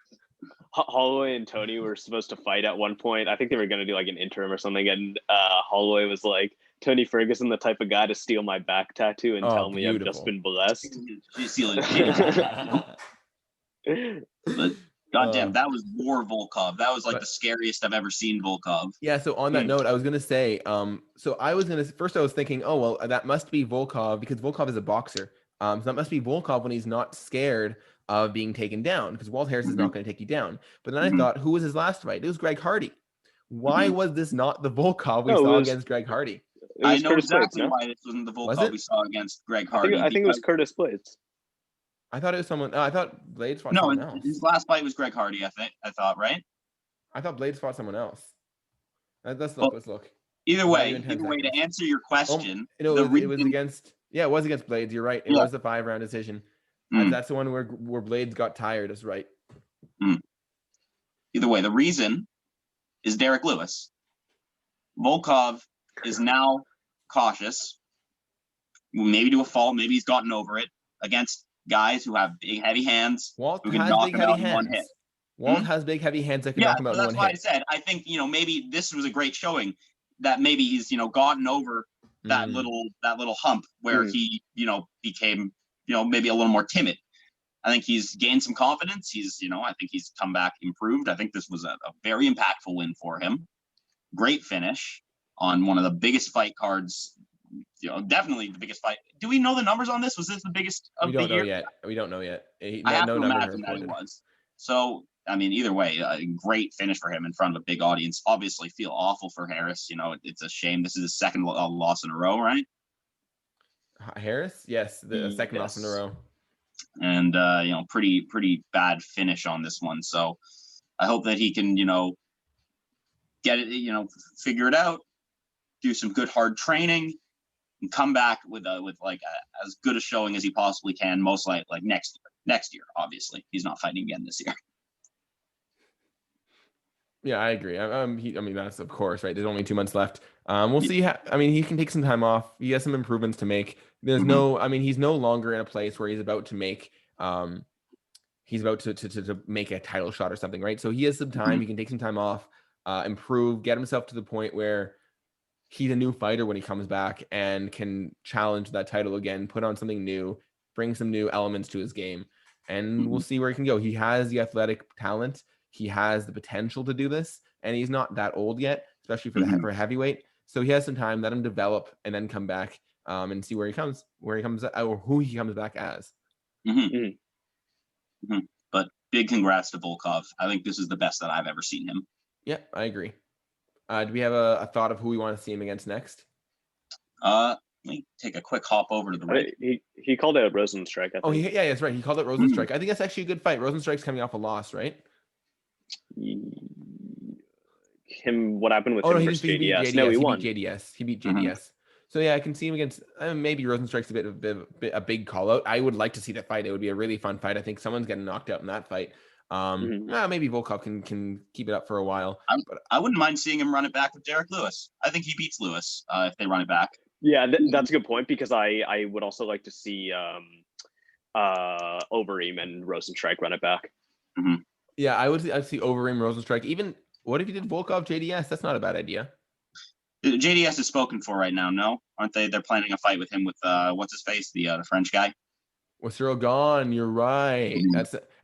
[SPEAKER 3] Holloway and Tony were supposed to fight at one point. I think they were going to do like an interim or something. And Holloway was like, Tony Ferguson, the type of guy to steal my back tattoo and tell me I've just been blessed.
[SPEAKER 2] But goddamn, that was more Volkov. That was like the scariest I've ever seen Volkov.
[SPEAKER 1] Yeah. So on that note, I was going to say, so I was thinking, oh, well, that must be Volkov because Volkov is a boxer. So that must be Volkov when he's not scared of being taken down because Walt Harris is not going to take you down. But then I thought, who was his last fight? It was Greg Hardy. Why was this not the Volkov we saw against Greg Hardy?
[SPEAKER 2] I know exactly why this wasn't the Volkov we saw against Greg Hardy.
[SPEAKER 3] I think it was Curtis Blades.
[SPEAKER 1] I thought it was someone. I thought Blades fought someone else.
[SPEAKER 2] His last fight was Greg Hardy. I thought, right?
[SPEAKER 1] I thought Blades fought someone else. Let's look.
[SPEAKER 2] Either way, to answer your question,
[SPEAKER 1] it was against. Yeah, it was against Blades. You're right. It was the 5-round decision. That's the one where Blades got tired. That's right.
[SPEAKER 2] Either way, the reason is Derek Lewis. Volkov is now cautious. Maybe to a fault. Maybe he's gotten over it against guys who have big, heavy hands.
[SPEAKER 1] Walt
[SPEAKER 2] who can
[SPEAKER 1] has
[SPEAKER 2] knock
[SPEAKER 1] big,
[SPEAKER 2] him
[SPEAKER 1] heavy
[SPEAKER 2] out in
[SPEAKER 1] hands.
[SPEAKER 2] one hit.
[SPEAKER 1] Walt has big, heavy hands that can knock him out in one hit.
[SPEAKER 2] That's why I said I think maybe this was a great showing that maybe he's gotten over that little hump where he became maybe a little more timid. I think he's gained some confidence. I think he's come back improved. I think this was a very impactful win for him. Great finish on one of the biggest fight cards. Definitely the biggest fight. Do we know the numbers on this? Was this the biggest of the year?
[SPEAKER 1] We don't know yet.
[SPEAKER 2] I have to imagine that it was. So, I mean, either way, a great finish for him in front of a big audience. Obviously, feel awful for Harris. It's a shame. This is his second loss in a row, right?
[SPEAKER 1] Harris? Yes, the second loss in a row.
[SPEAKER 2] And, pretty bad finish on this one. So I hope that he can, get it, figure it out, do some good hard training, and come back with as good a showing as he possibly can. Most likely next year. Obviously, he's not fighting again this year.
[SPEAKER 1] Yeah, I agree. That's of course right. There's only 2 months left. We'll see. He can take some time off. He has some improvements to make. There's he's no longer in a place where he's about to make. He's about to make a title shot or something, right? So he has some time. He can take some time off, improve, get himself to the point where he's a new fighter when he comes back and can challenge that title again, put on something new, bring some new elements to his game, and we'll see where he can go. He has the athletic talent. He has the potential to do this, and he's not that old yet, especially for a heavyweight. So he has some time. Let him develop, and then come back and see where he comes or who he comes back as.
[SPEAKER 2] But big congrats to Volkov. I think this is the best that I've ever seen him.
[SPEAKER 1] Yeah, I agree. Do we have a thought of who we want to see him against next?
[SPEAKER 2] Let me take a quick hop over to the right.
[SPEAKER 3] He called it Rosenstrike.
[SPEAKER 1] Yeah, that's right. He called it Rosenstrike. I think that's actually a good fight. Rosenstrike's coming off a loss, right?
[SPEAKER 3] What happened with him versus JDS? No, he won.
[SPEAKER 1] He beat JDS. So yeah, I can see him against maybe Rosenstrike's a big call out. I would like to see that fight. It would be a really fun fight. I think someone's getting knocked out in that fight. Maybe Volkov can keep it up for a while.
[SPEAKER 2] I wouldn't mind seeing him run it back with Derek Lewis. I think he beats Lewis if they run it back.
[SPEAKER 3] Yeah, that's a good point because I would also like to see Overeem and Rosenstrike run it back.
[SPEAKER 1] Yeah, I'd see Overeem, Rosenstrike. Even what if you did Volkov, JDS? That's not a bad idea.
[SPEAKER 2] JDS is spoken for right now, no? Aren't they? They're planning a fight with him with what's his face, the French guy.
[SPEAKER 1] With Cyril Gahn, you're right.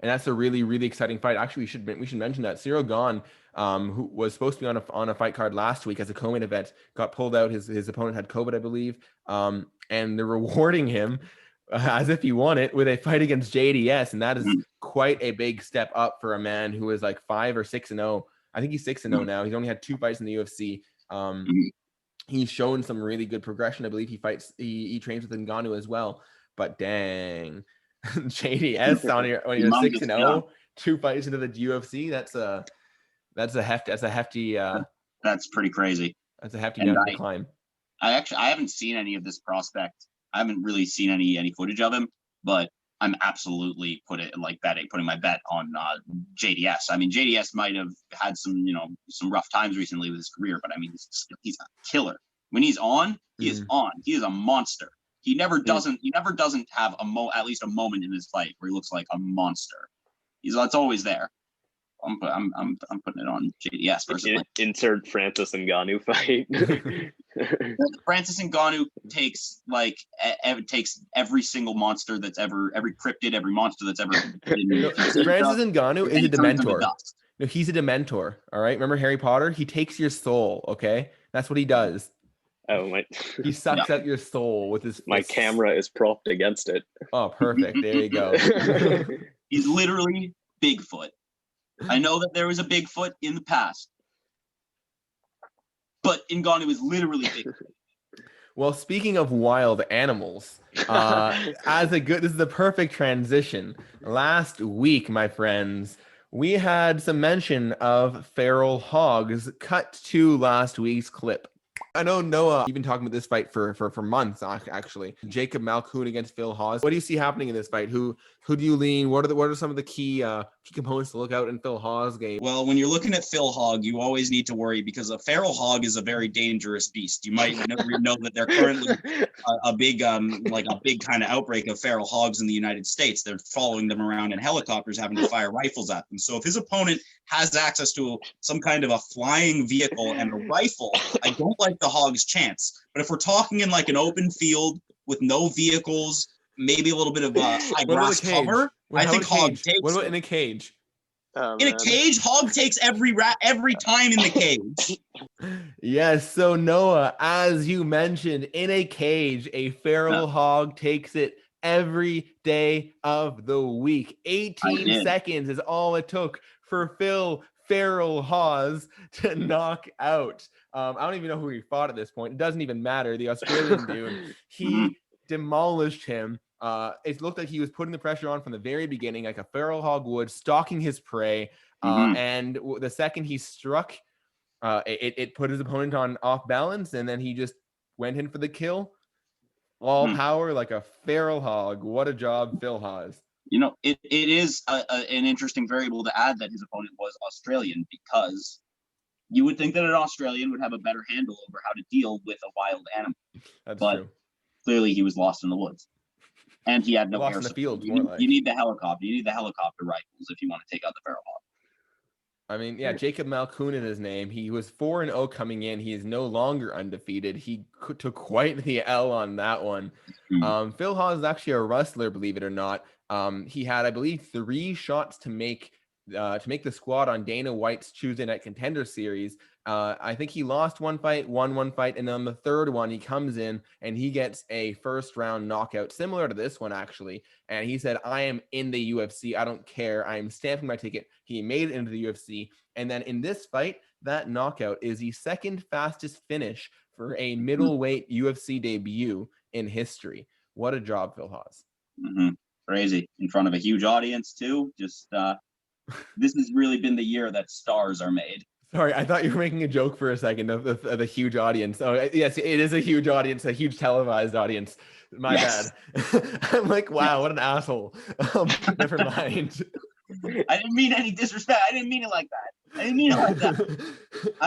[SPEAKER 1] That's a really, really exciting fight. Actually, we should mention that Cyril Gahn, who was supposed to be on a fight card last week as a co-main event, got pulled out. His opponent had COVID, I believe. And they're rewarding him as if he won it with a fight against JDS, and that is quite a big step up for a man who is like 5 or 6-0. I think he's 6-0 now. He's only had 2 fights in the UFC. He's shown some really good progression. I believe he trains with Ngannou as well. But dang, JDS when you're 6-0, 2 fights into the UFC, That's a hefty.
[SPEAKER 2] That's pretty crazy.
[SPEAKER 1] That's a hefty
[SPEAKER 2] And
[SPEAKER 1] mountain to climb.
[SPEAKER 2] I haven't seen any of this prospect. I haven't really seen any footage of him, but I'm absolutely putting my bet on JDS. I mean, JDS might have had some rough times recently with his career, but I mean, he's a killer. When he's on, he is on. He is a monster. He never doesn't have at least a moment in his fight where he looks like a monster. It's always there. I'm putting it on JDS personally.
[SPEAKER 3] Insert Francis Ngannou fight.
[SPEAKER 2] Francis Ngannou takes every single monster that's every cryptid, every monster that's ever.
[SPEAKER 1] Francis Ngannou is a Dementor. No, he's a Dementor. All right, remember Harry Potter? He takes your soul. Okay, that's what he does.
[SPEAKER 3] Oh my!
[SPEAKER 1] He sucks out your soul with his.
[SPEAKER 3] My camera is propped against it.
[SPEAKER 1] Oh, perfect. There you go.
[SPEAKER 2] He's literally Bigfoot. I know that there was a Bigfoot in the past, but Ngannou is literally Bigfoot.
[SPEAKER 1] Well, speaking of wild animals, this is the perfect transition. Last week, my friends, we had some mention of feral hogs. Cut to last week's clip. I know Noah, you've been talking about this fight for months, actually. Jacob Malkoun against Phil Hawes. What do you see happening in this fight? Who do you lean? What are some of the key components to look out in Phil Hawes' game?
[SPEAKER 4] Well, when you're looking at Phil Hogg, you always need to worry because a feral hog is a very dangerous beast. You might know that they're currently a big kind of outbreak of feral hogs in the United States. They're following them around in helicopters, having to fire rifles at them. So if his opponent has access to some kind of a flying vehicle and a rifle, I don't like the hog's chance. But if we're talking in like an open field with no vehicles, maybe a little bit of high grass cover, I think Hog takes.
[SPEAKER 1] What about in a cage?
[SPEAKER 4] In a cage, Hog takes every time in the cage.
[SPEAKER 1] Yes, so Noah, as you mentioned, in a cage, a feral hog takes it every day of the week. 18 seconds is all it took for Phil Feral Hawes to knock out. I don't even know who he fought at this point. It doesn't even matter. The Australian dude, he demolished him. It looked like he was putting the pressure on from the very beginning, like a feral hog would, stalking his prey. And the second he struck, it put his opponent on off balance, and then he just went in for the kill. All power like a feral hog. What a job, Phil Hawes.
[SPEAKER 2] You know, it is an interesting variable to add that his opponent was Australian, because you would think that an Australian would have a better handle over how to deal with a wild animal.
[SPEAKER 1] That's
[SPEAKER 2] but
[SPEAKER 1] true.
[SPEAKER 2] Clearly he was lost in the woods. And he had no
[SPEAKER 1] lost
[SPEAKER 2] air
[SPEAKER 1] in the
[SPEAKER 2] support.
[SPEAKER 1] field.
[SPEAKER 2] You need the helicopter. You need the helicopter rifles if you want to take out the feral hog.
[SPEAKER 1] I mean, yeah, Jacob Malkoun is his name. He was 4-0 coming in. He is no longer undefeated. He took quite the L on that one. Phil Hawes is actually a wrestler, believe it or not. He had, I believe, 3 shots to make the squad on Dana White's Tuesday Night Contender Series. I think he lost one fight, won one fight, and then on the third one, he comes in and he gets a first-round knockout, similar to this one, actually. And he said, I am in the UFC. I don't care. I am stamping my ticket. He made it into the UFC. And then in this fight, that knockout is the second fastest finish for a middleweight UFC debut in history. What a job, Phil Hawes.
[SPEAKER 2] Crazy. In front of a huge audience, too. Just this has really been the year that stars are made.
[SPEAKER 1] Sorry, I thought you were making a joke for a second of the huge audience. Oh, yes, it is a huge audience, a huge televised audience. My bad. I'm like, wow, what an asshole. Never mind.
[SPEAKER 2] I didn't mean any disrespect. I didn't mean it like that. I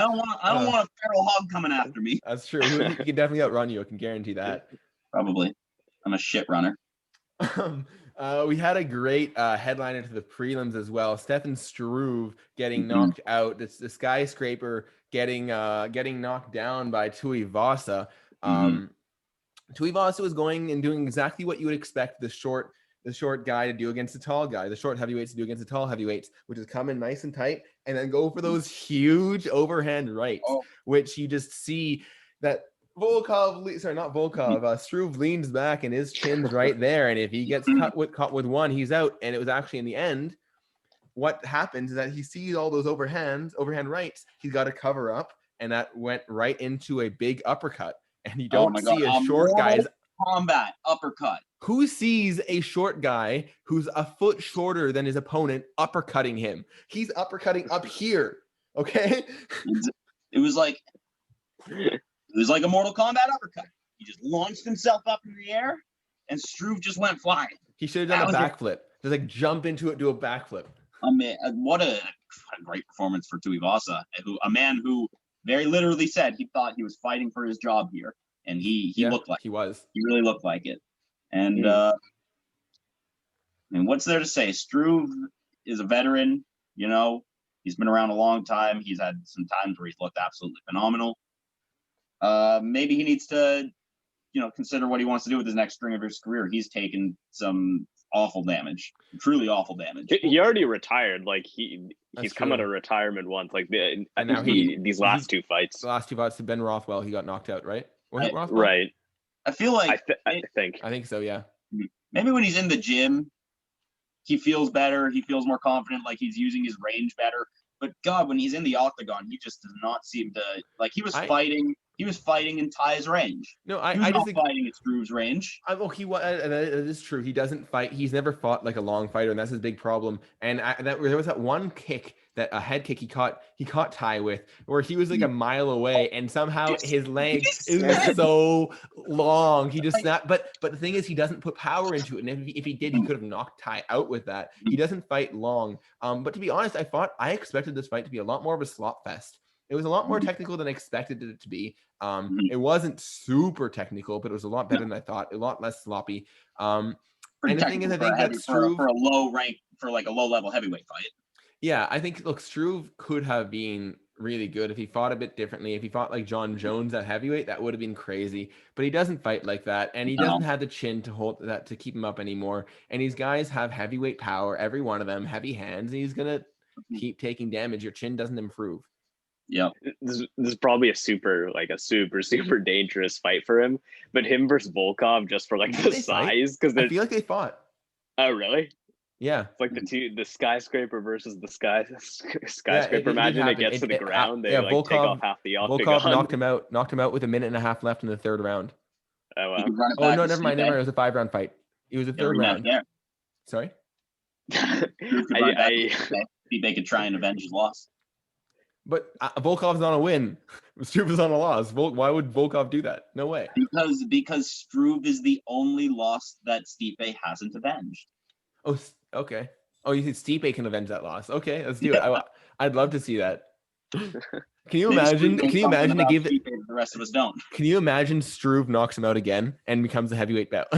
[SPEAKER 2] don't want a feral hog coming after me.
[SPEAKER 1] That's true. He can definitely outrun you. I can guarantee that.
[SPEAKER 2] Probably. I'm a shit runner.
[SPEAKER 1] We had a great headliner to the prelims as well. Stefan Struve getting knocked out. The skyscraper getting knocked down by Tuivasa. Tuivasa was going and doing exactly what you would expect the short guy to do against the tall guy, the short heavyweights to do against the tall heavyweights, which is come in nice and tight and then go for those huge overhand rights, which you just see that Struve leans back and his chin's right there. And if he gets caught with one, he's out. And it was actually in the end, what happens is that he sees all those overhand rights. He's got to cover up, and that went right into a big uppercut. And you don't see a short guy's
[SPEAKER 2] combat uppercut.
[SPEAKER 1] Who sees a short guy who's a foot shorter than his opponent uppercutting him? He's uppercutting up here. Okay.
[SPEAKER 2] It was like a Mortal Kombat uppercut. He just launched himself up in the air, and Struve just went flying.
[SPEAKER 1] He should have done a backflip. Just like jump into it, do a backflip.
[SPEAKER 2] I mean, what a great performance for Tuivasa, a man who very literally said he thought he was fighting for his job here, and he looked like
[SPEAKER 1] he was.
[SPEAKER 2] He really looked like it. And and what's there to say? Struve is a veteran. You know, he's been around a long time. He's had some times where he's looked absolutely phenomenal. Maybe he needs to, consider what he wants to do with his next string of his career. He's taken some awful damage, truly awful damage.
[SPEAKER 3] He already retired. Like he's come out of retirement once. Like these last two fights.
[SPEAKER 1] The last two fights to Ben Rothwell, he got knocked out, right? Was it Rothwell?
[SPEAKER 3] Right.
[SPEAKER 2] I feel like
[SPEAKER 3] I think
[SPEAKER 1] so. Yeah.
[SPEAKER 2] Maybe when he's in the gym, he feels better. He feels more confident, like he's using his range better. But God, when he's in the octagon, he just does not seem to like. He was fighting in Ty's range.
[SPEAKER 1] No,
[SPEAKER 2] he was not fighting at Struve's range.
[SPEAKER 1] He was. That is true. He doesn't fight. He's never fought like a long fighter, and that's his big problem. And there was that one kick, a head kick he caught Ty with, where he was like a mile away, and somehow his leg is so long. He just snapped. But the thing is, he doesn't put power into it. And if he did, he could have knocked Ty out with that. He doesn't fight long. But to be honest, I expected this fight to be a lot more of a slop fest. It was a lot more technical than I expected it to be. It wasn't super technical, but it was a lot better than I thought. A lot less sloppy. And the thing is, I think that's Struve
[SPEAKER 2] for a low rank, for like a low level heavyweight fight.
[SPEAKER 1] Yeah, I think Struve could have been really good if he fought a bit differently. If he fought like John Jones at heavyweight, that would have been crazy. But he doesn't fight like that, and he doesn't have the chin to hold that to keep him up anymore. And these guys have heavyweight power, every one of them, heavy hands, and he's gonna keep taking damage. Your chin doesn't improve.
[SPEAKER 2] Yep.
[SPEAKER 3] This is probably a super dangerous fight for him. But him versus Volkov, just for like the size, because
[SPEAKER 1] I feel like they fought.
[SPEAKER 3] Oh really?
[SPEAKER 1] Yeah.
[SPEAKER 3] It's like the skyscraper versus the skyscraper. Imagine it gets to the ground. They
[SPEAKER 1] Volkov,
[SPEAKER 3] take off half the octagon.
[SPEAKER 1] Volkov knocked him out with a minute and a half left in the third round.
[SPEAKER 3] Oh wow.
[SPEAKER 1] Oh no, never mind. It was a 5-round fight. It was a third round.
[SPEAKER 2] Yeah.
[SPEAKER 1] Sorry.
[SPEAKER 2] They could try and avenge his loss.
[SPEAKER 1] But Volkov's on a win. Struve is on a loss. Why would Volkov do that? No way.
[SPEAKER 2] Because Struve is the only loss that Stipe hasn't avenged.
[SPEAKER 1] Oh, okay. Oh, you think Stipe can avenge that loss? Okay, let's do it. I'd love to see that. Can you imagine? Can you imagine to give
[SPEAKER 2] the rest of us don't?
[SPEAKER 1] Can you imagine Struve knocks him out again and becomes a heavyweight belt?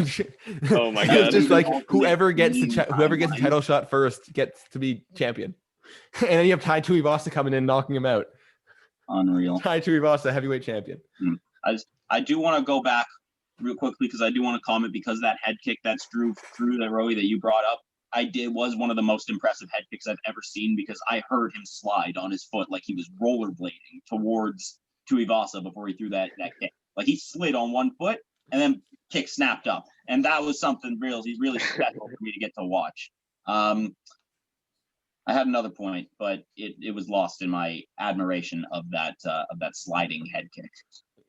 [SPEAKER 3] Oh my God!
[SPEAKER 1] It's just like whoever gets the title shot first gets to be champion. And then you have Tai Tuivasa coming in, knocking him out.
[SPEAKER 2] Unreal.
[SPEAKER 1] Tai Tuivasa, heavyweight champion.
[SPEAKER 2] I do want to go back real quickly because I do want to comment, because that head kick that Struve threw, that Roie that you brought up, was one of the most impressive head kicks I've ever seen, because I heard him slide on his foot like he was rollerblading towards Tuivasa before he threw that kick. Like he slid on one foot and then kick snapped up, and that was something really special for me to get to watch. I had another point, but it was lost in my admiration of that sliding head kick.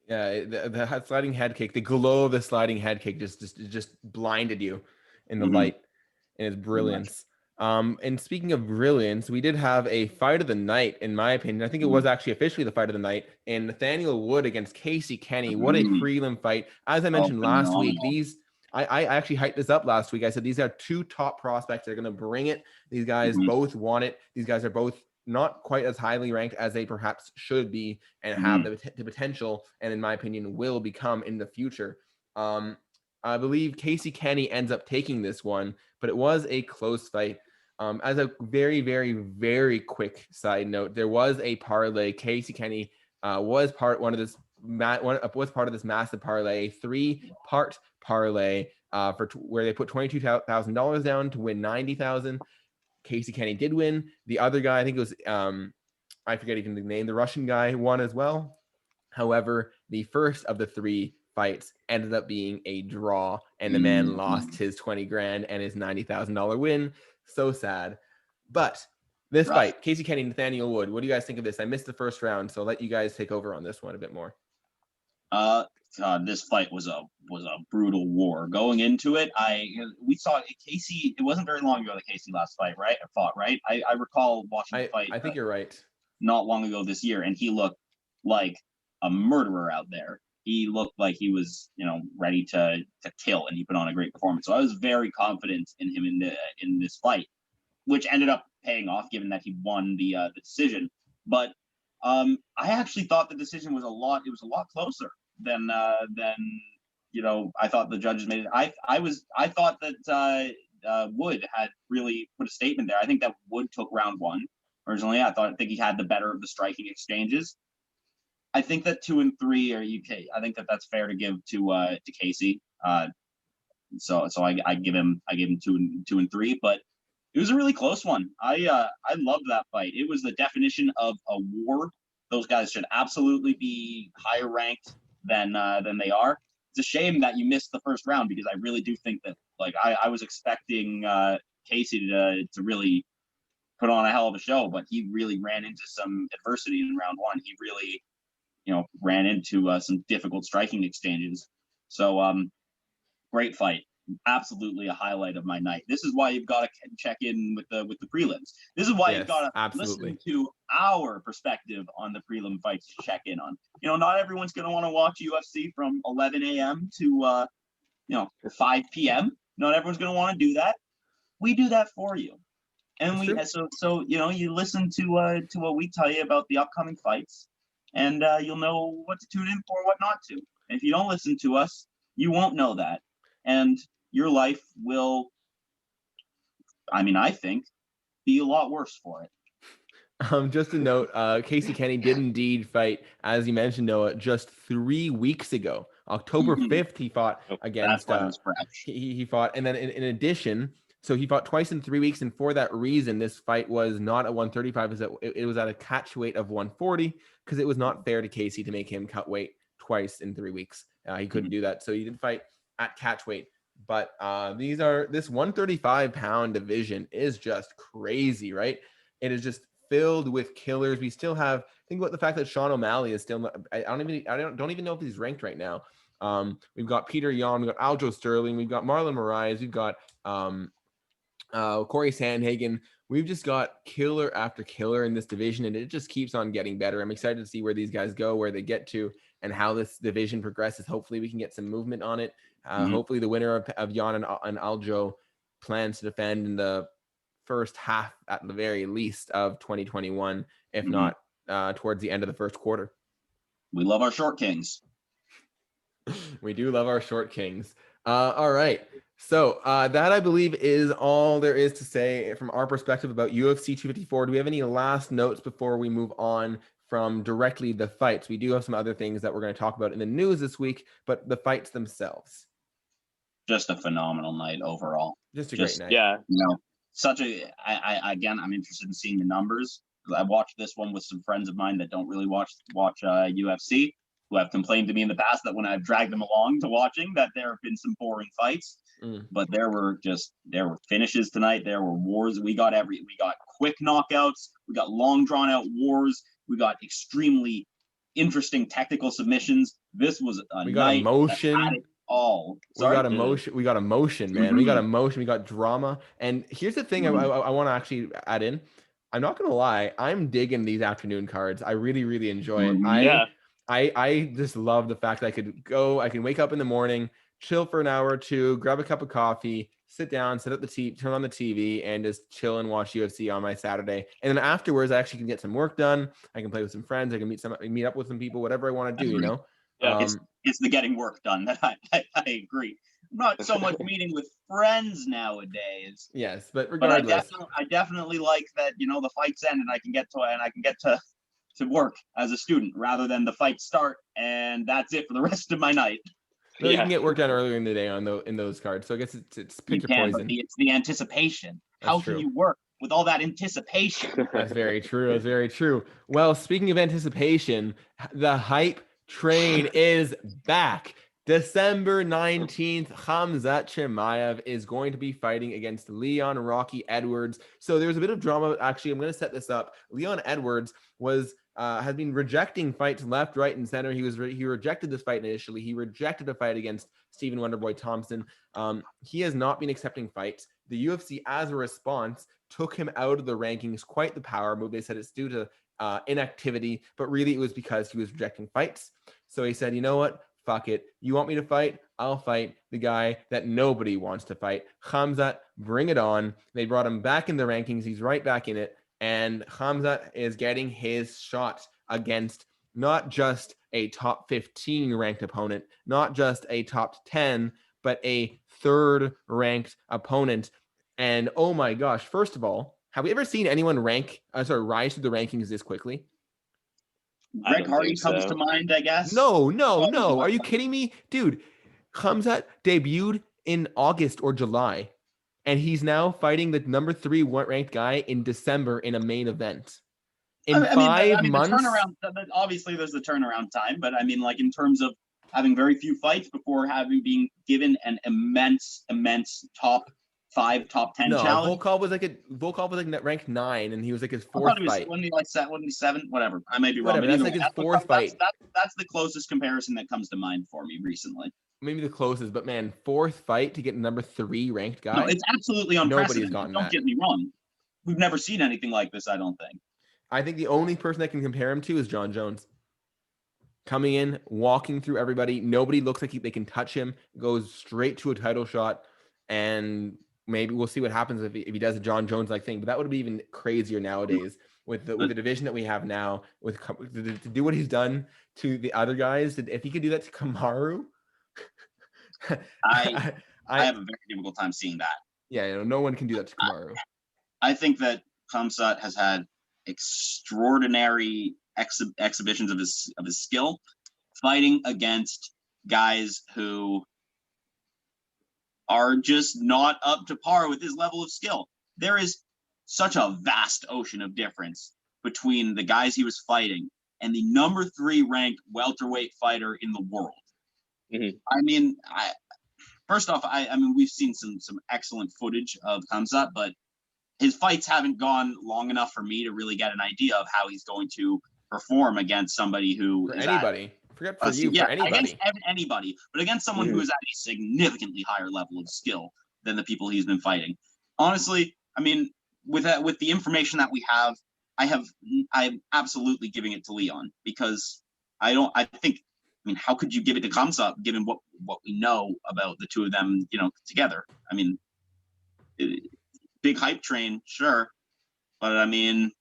[SPEAKER 1] Yeah, the sliding head kick, the glow of the sliding head kick just blinded you in the light and its brilliance. And speaking of brilliance, we did have a fight of the night, in my opinion. I think it was actually officially the fight of the night, in Nathaniel Wood against Casey Kenny. What a prelim fight. As I mentioned last week, I actually hyped this up last week. I said these are two top prospects. They're going to bring it. These guys both want it. These guys are both not quite as highly ranked as they perhaps should be, and have the potential, and in my opinion, will become in the future. I believe Casey Kenny ends up taking this one, but it was a close fight. As a very, very, very quick side note, there was a parlay. Casey Kenny was part of this massive parlay, 3-part parlay where they put $22,000 down to win $90,000. Casey Kenny did win. The other guy, I think it was I forget even the name, the Russian guy, won as well. However, the first of the 3 fights ended up being a draw, and the man lost his $20,000 and his $90,000 win. So sad. But this fight, Casey Kenny, Nathaniel Wood, what do you guys think of this? I missed the first round, so I'll let you guys take over on this one a bit more.
[SPEAKER 2] This fight was a brutal war. Going into it, we saw Casey. It wasn't very long ago that Casey last fought, right? I recall watching the fight.
[SPEAKER 1] I think you're right.
[SPEAKER 2] not long ago this year, and he looked like a murderer out there. He looked like he was, ready to kill, and he put on a great performance. So I was very confident in him in this fight, which ended up paying off, given that he won the decision. But I actually thought the decision was a lot closer than I thought the judges made it. I thought that Wood had really put a statement there. I think that Wood took round one originally. I think he had the better of the striking exchanges. I think that 2 and 3 are UK. I think that that's fair to give to Casey. So I give him 2 and 3, but it was a really close one. I loved that fight. It was the definition of a war. Those guys should absolutely be higher ranked than they are. It's a shame that you missed the first round, because I really do think that I was expecting Casey to really put on a hell of a show, but he really ran into some adversity in round one. He really ran into some difficult striking exchanges. So great fight. Absolutely a highlight of my night. This is why you've got to check in with the prelims. This is why you've got to listen to our perspective on the prelim fights to check in on. Not everyone's going to want to watch UFC from 11 a.m. to 5 p.m. Not everyone's going to want to do that. We do that for you. And you listen to what we tell you about the upcoming fights, and you'll know what to tune in for, what not to. And if you don't listen to us, you won't know that. And your life will, I think, be a lot worse for it.
[SPEAKER 1] Just a note, Casey Kenny did indeed fight, as you mentioned, Noah, just 3 weeks ago. October 5th, he fought against, he fought. And then in addition, so he fought twice in 3 weeks. And for that reason, this fight was not at 135. It was at a catch weight of 140, because it was not fair to Casey to make him cut weight twice in 3 weeks. He couldn't do that. So he did fight at catch weight. But this 135-pound division is just crazy, right? It is just filled with killers. We still have, think about the fact that Sean O'Malley is still, I don't even know if he's ranked right now. We've got Peter Yan, we've got Aljo Sterling, we've got Marlon Moraes, we've got Corey Sandhagen. We've just got killer after killer in this division, and it just keeps on getting better. I'm excited to see where these guys go, where they get to, and how this division progresses. Hopefully we can get some movement on it. Hopefully the winner of Yan and Aljo plans to defend in the first half, at the very least, of 2021, if not towards the end of the first quarter.
[SPEAKER 2] We love our short kings.
[SPEAKER 1] We do love our short kings. All right. So that, I believe, is all there is to say from our perspective about UFC 254. Do we have any last notes before we move on from directly the fights? We do have some other things that we're going to talk about in the news this week, but the fights themselves.
[SPEAKER 2] Just a phenomenal night overall.
[SPEAKER 1] Just a great night.
[SPEAKER 3] Yeah.
[SPEAKER 2] I'm interested in seeing the numbers. I watched this one with some friends of mine that don't really watch UFC, who have complained to me in the past that when I've dragged them along to watching, that there have been some boring fights. But there were finishes tonight. There were wars. We got quick knockouts. We got long drawn out wars. We got extremely interesting technical submissions. This was a night
[SPEAKER 1] emotion.
[SPEAKER 2] That had it all.
[SPEAKER 1] We got emotion. We got emotion, man. We got emotion. We got drama. And here's the thing I want to actually add in. I'm not gonna lie. I'm digging these afternoon cards. I really, really enjoy it. I just love the fact that I can wake up in the morning, chill for an hour or two, grab a cup of coffee, sit down, turn on the TV, and just chill and watch UFC on my Saturday. And then afterwards, I actually can get some work done. I can play with some friends. I can meet up with some people, whatever I want to do,
[SPEAKER 3] Yeah.
[SPEAKER 2] It's the getting work done that I agree. Not so much meeting with friends nowadays.
[SPEAKER 1] Yes, but regardless,
[SPEAKER 2] I definitely like that. The fights end and I can get to work as a student rather than the fights start and that's it for the rest of my night.
[SPEAKER 1] No, you can get work done earlier in the day in those cards. So I guess it's pick your poison.
[SPEAKER 2] It's the anticipation. How can you work with all that anticipation?
[SPEAKER 1] That's very true. That's very true. Well, speaking of anticipation, the hype train is back. December 19th, Khamzat Chimaev is going to be fighting against Leon Rocky Edwards. So there was a bit of drama. Actually, I'm going to set this up. Leon Edwards has been rejecting fights left, right, and center. He rejected this fight initially. He rejected a fight against Stephen Wonderboy Thompson. He has not been accepting fights. The UFC, as a response, took him out of the rankings. Quite the power move. They said it's due to inactivity, but really it was because he was rejecting fights. So he said, you know what? Fuck it. You want me to fight? I'll fight the guy that nobody wants to fight. Khamzat, bring it on. They brought him back in the rankings. He's right back in it. And Khamzat is getting his shot against not just a top 15 ranked opponent, not just a top 10, but a third ranked opponent. And oh my gosh, first of all, have we ever seen anyone rise through the rankings this quickly?
[SPEAKER 2] Greg Hardy comes to mind, I guess.
[SPEAKER 1] No. Are you kidding me? Dude, Khamzat debuted in August or July, and he's now fighting the number 3 ranked guy in December in a main event. In 5 months?
[SPEAKER 2] The turnaround, obviously there's the turnaround time, but I mean, like, in terms of having very few fights before being given an immense top 5, top 10 challenge.
[SPEAKER 1] Volkov was like ranked 9, and he was like his 4th fight.
[SPEAKER 2] Wasn't he like 7? Whatever. I may be wrong.
[SPEAKER 1] Whatever, that's like his 4th fight.
[SPEAKER 2] That's the closest comparison that comes to mind for me recently.
[SPEAKER 1] Maybe the closest, but man, 4th fight to get number 3 ranked guy.
[SPEAKER 2] No, it's absolutely unprecedented.
[SPEAKER 1] Nobody's gotten
[SPEAKER 2] Don't get me wrong. We've never seen anything like this, I don't think.
[SPEAKER 1] I think the only person that can compare him to is John Jones. Coming in, walking through everybody. Nobody looks like they can touch him. Goes straight to a title shot, and maybe we'll see what happens if he does a John Jones-like thing. But that would be even crazier nowadays with the division that we have now. To do what he's done to the other guys, if he could do that to Kamaru,
[SPEAKER 2] I have a very difficult time seeing that.
[SPEAKER 1] Yeah, no one can do that to Kamaru.
[SPEAKER 2] I think that Khamzat has had extraordinary exhibitions of his skill, fighting against guys who are just not up to par with his level of skill. There is such a vast ocean of difference between the guys he was fighting and the number 3 ranked welterweight fighter in the world.
[SPEAKER 3] Mm-hmm.
[SPEAKER 2] I mean, first off, I mean, we've seen some excellent footage of Khamzat, but his fights haven't gone long enough for me to really get an idea of how he's going to perform against somebody who
[SPEAKER 1] for anybody. Forget for you, for anybody.
[SPEAKER 2] Against anybody, but against someone who is at a significantly higher level of skill than the people he's been fighting. Honestly, I mean, with the information that we have, I'm absolutely giving it to Leon, because I mean, how could you give it to Khamzat given what we know about the two of them, together? I mean, big hype train, sure, but I mean,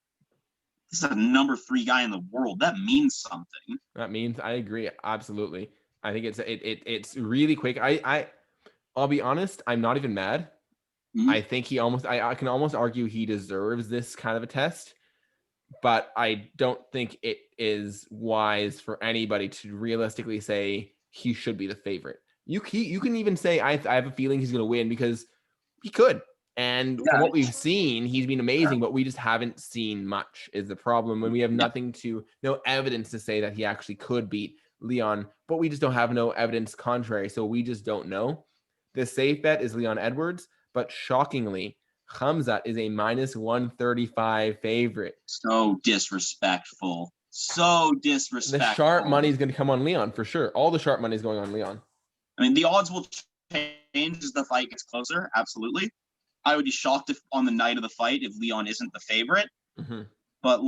[SPEAKER 2] this is a number 3 guy in the world. That means something.
[SPEAKER 1] That means, I agree, absolutely. I think it's really quick. I'll be honest, I'm not even mad. Mm-hmm. I think I can almost argue he deserves this kind of a test, but I don't think it is wise for anybody to realistically say he should be the favorite. You can even say I have a feeling he's going to win, because he could. And from what we've seen, he's been amazing, but we just haven't seen much is the problem. When we have no evidence to say that he actually could beat Leon, but we just don't have no evidence contrary. So we just don't know. The safe bet is Leon Edwards, but shockingly, Khamzat is a -135 favorite.
[SPEAKER 2] So disrespectful.
[SPEAKER 1] The sharp money is going to come on Leon for sure. All the sharp money is going on Leon.
[SPEAKER 2] I mean, the odds will change as the fight gets closer. Absolutely. I would be shocked if on the night of the fight if Leon isn't the favorite. Mm-hmm. But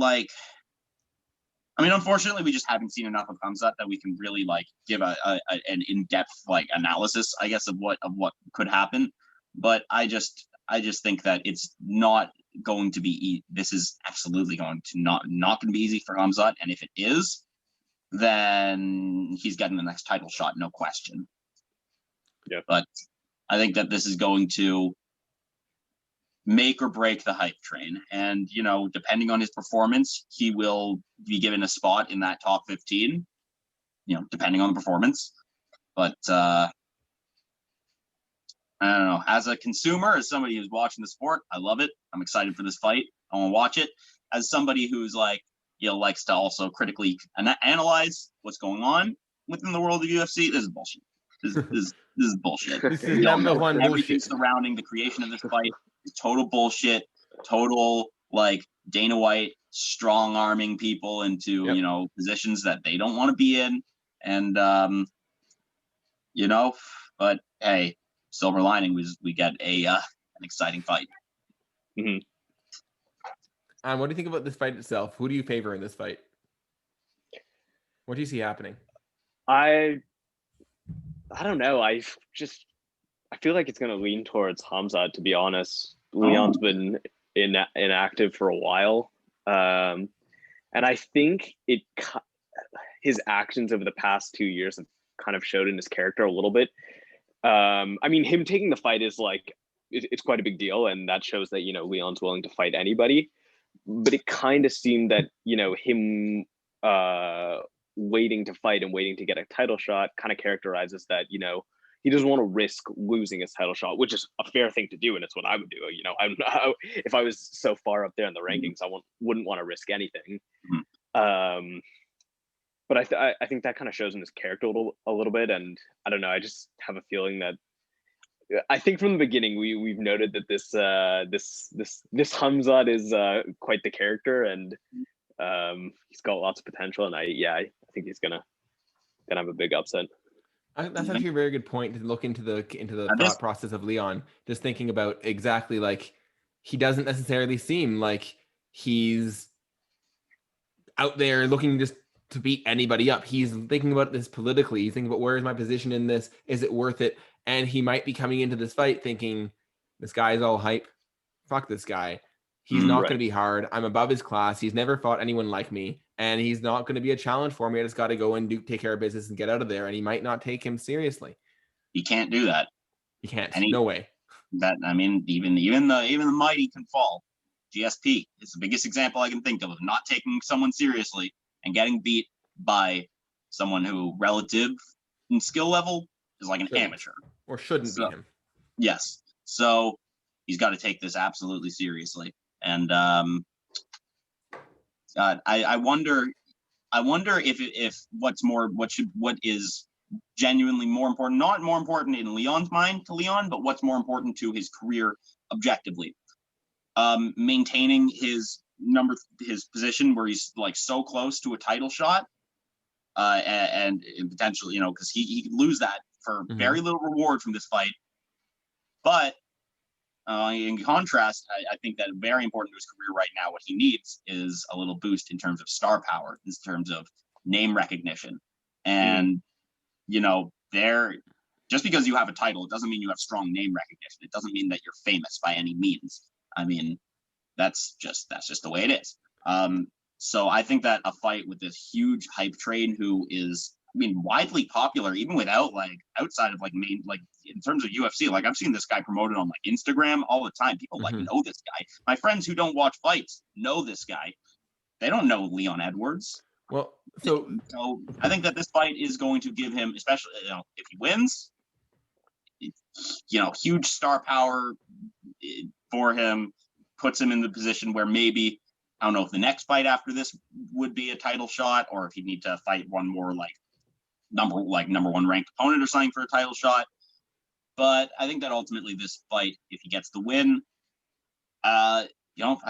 [SPEAKER 2] unfortunately, we just haven't seen enough of Khamzat that we can really give an in-depth analysis, I guess, of what could happen. But I just think that it's not going to be. This is absolutely going to not going to be easy for Khamzat, and if it is, then he's getting the next title shot, no question.
[SPEAKER 3] Yeah.
[SPEAKER 2] But I think that this is going to make or break the hype train, and depending on his performance, he will be given a spot in that top 15, depending on the performance. But I don't know, as a consumer, as somebody who's watching the sport, I love it. I'm excited for this fight. I want to watch it. As somebody who's likes to also critically analyze what's going on within the world of UFC, this is bullshit. This is bullshit. Everything surrounding the creation of this fight is total bullshit. Total Dana White strong arming people into positions that they don't want to be in, and But hey, silver lining was we get an exciting fight.
[SPEAKER 3] Mm-hmm.
[SPEAKER 1] What do you think about this fight itself? Who do you favor in this fight? What do you see happening?
[SPEAKER 3] I don't know. I feel like it's going to lean towards Khamzat, to be honest. Leon's been inactive for a while. And I think his actions over the past 2 years have kind of showed in his character a little bit. I mean, him taking the fight is like, it's quite a big deal. And that shows that, Leon's willing to fight anybody. But it kind of seemed that, him waiting to fight and waiting to get a title shot kind of characterizes that, he doesn't want to risk losing his title shot, which is a fair thing to do, and it's what I would do. If I was so far up there in the rankings, I wouldn't want to risk anything. But I think that kind of shows in his character a little bit, and I don't know. I just have a feeling that I think from the beginning we've noted that this Khamzat is quite the character, and he's got lots of potential, and I think he's gonna have a big upset.
[SPEAKER 1] That's actually a very good point to look into the thought process of Leon. Just thinking about exactly, like, he doesn't necessarily seem like he's out there looking just to beat anybody up. He's thinking about this politically. He's thinking about, where is my position in this? Is it worth it? And he might be coming into this fight thinking, this guy's all hype. Fuck this guy. He's not going to be hard. I'm above his class. He's never fought anyone like me. And he's not going to be a challenge for me. I just got to go and take care of business and get out of there. And he might not take him seriously.
[SPEAKER 2] He can't do that.
[SPEAKER 1] He can't. No way.
[SPEAKER 2] Even the mighty can fall. GSP is the biggest example I can think of not taking someone seriously and getting beat by someone who, relative in skill level, is like an amateur. Or shouldn't beat him. Yes. So he's got to take this absolutely seriously. And I wonder if what is genuinely more important, not more important in Leon's mind to Leon, but what's more important to his career objectively. Maintaining his position where he's like so close to a title shot, and potentially, because he could lose that for very little reward from this fight. But in contrast, I think that very important to his career right now, what he needs is a little boost in terms of star power, in terms of name recognition. And, just because you have a title, it doesn't mean you have strong name recognition. It doesn't mean that you're famous by any means. I mean, that's just the way it is. So I think that a fight with this huge hype train who is, widely popular, even without outside of main, in terms of UFC, I've seen this guy promoted on Instagram all the time. People know this guy. My friends who don't watch fights know this guy. They don't know Leon Edwards.
[SPEAKER 1] Well, so
[SPEAKER 2] I think that this fight is going to give him, especially if he wins, huge star power for him, puts him in the position where maybe, I don't know if the next fight after this would be a title shot, or if he'd need to fight one more number one ranked opponent or something for a title shot. But I think that ultimately this fight, if he gets the win, I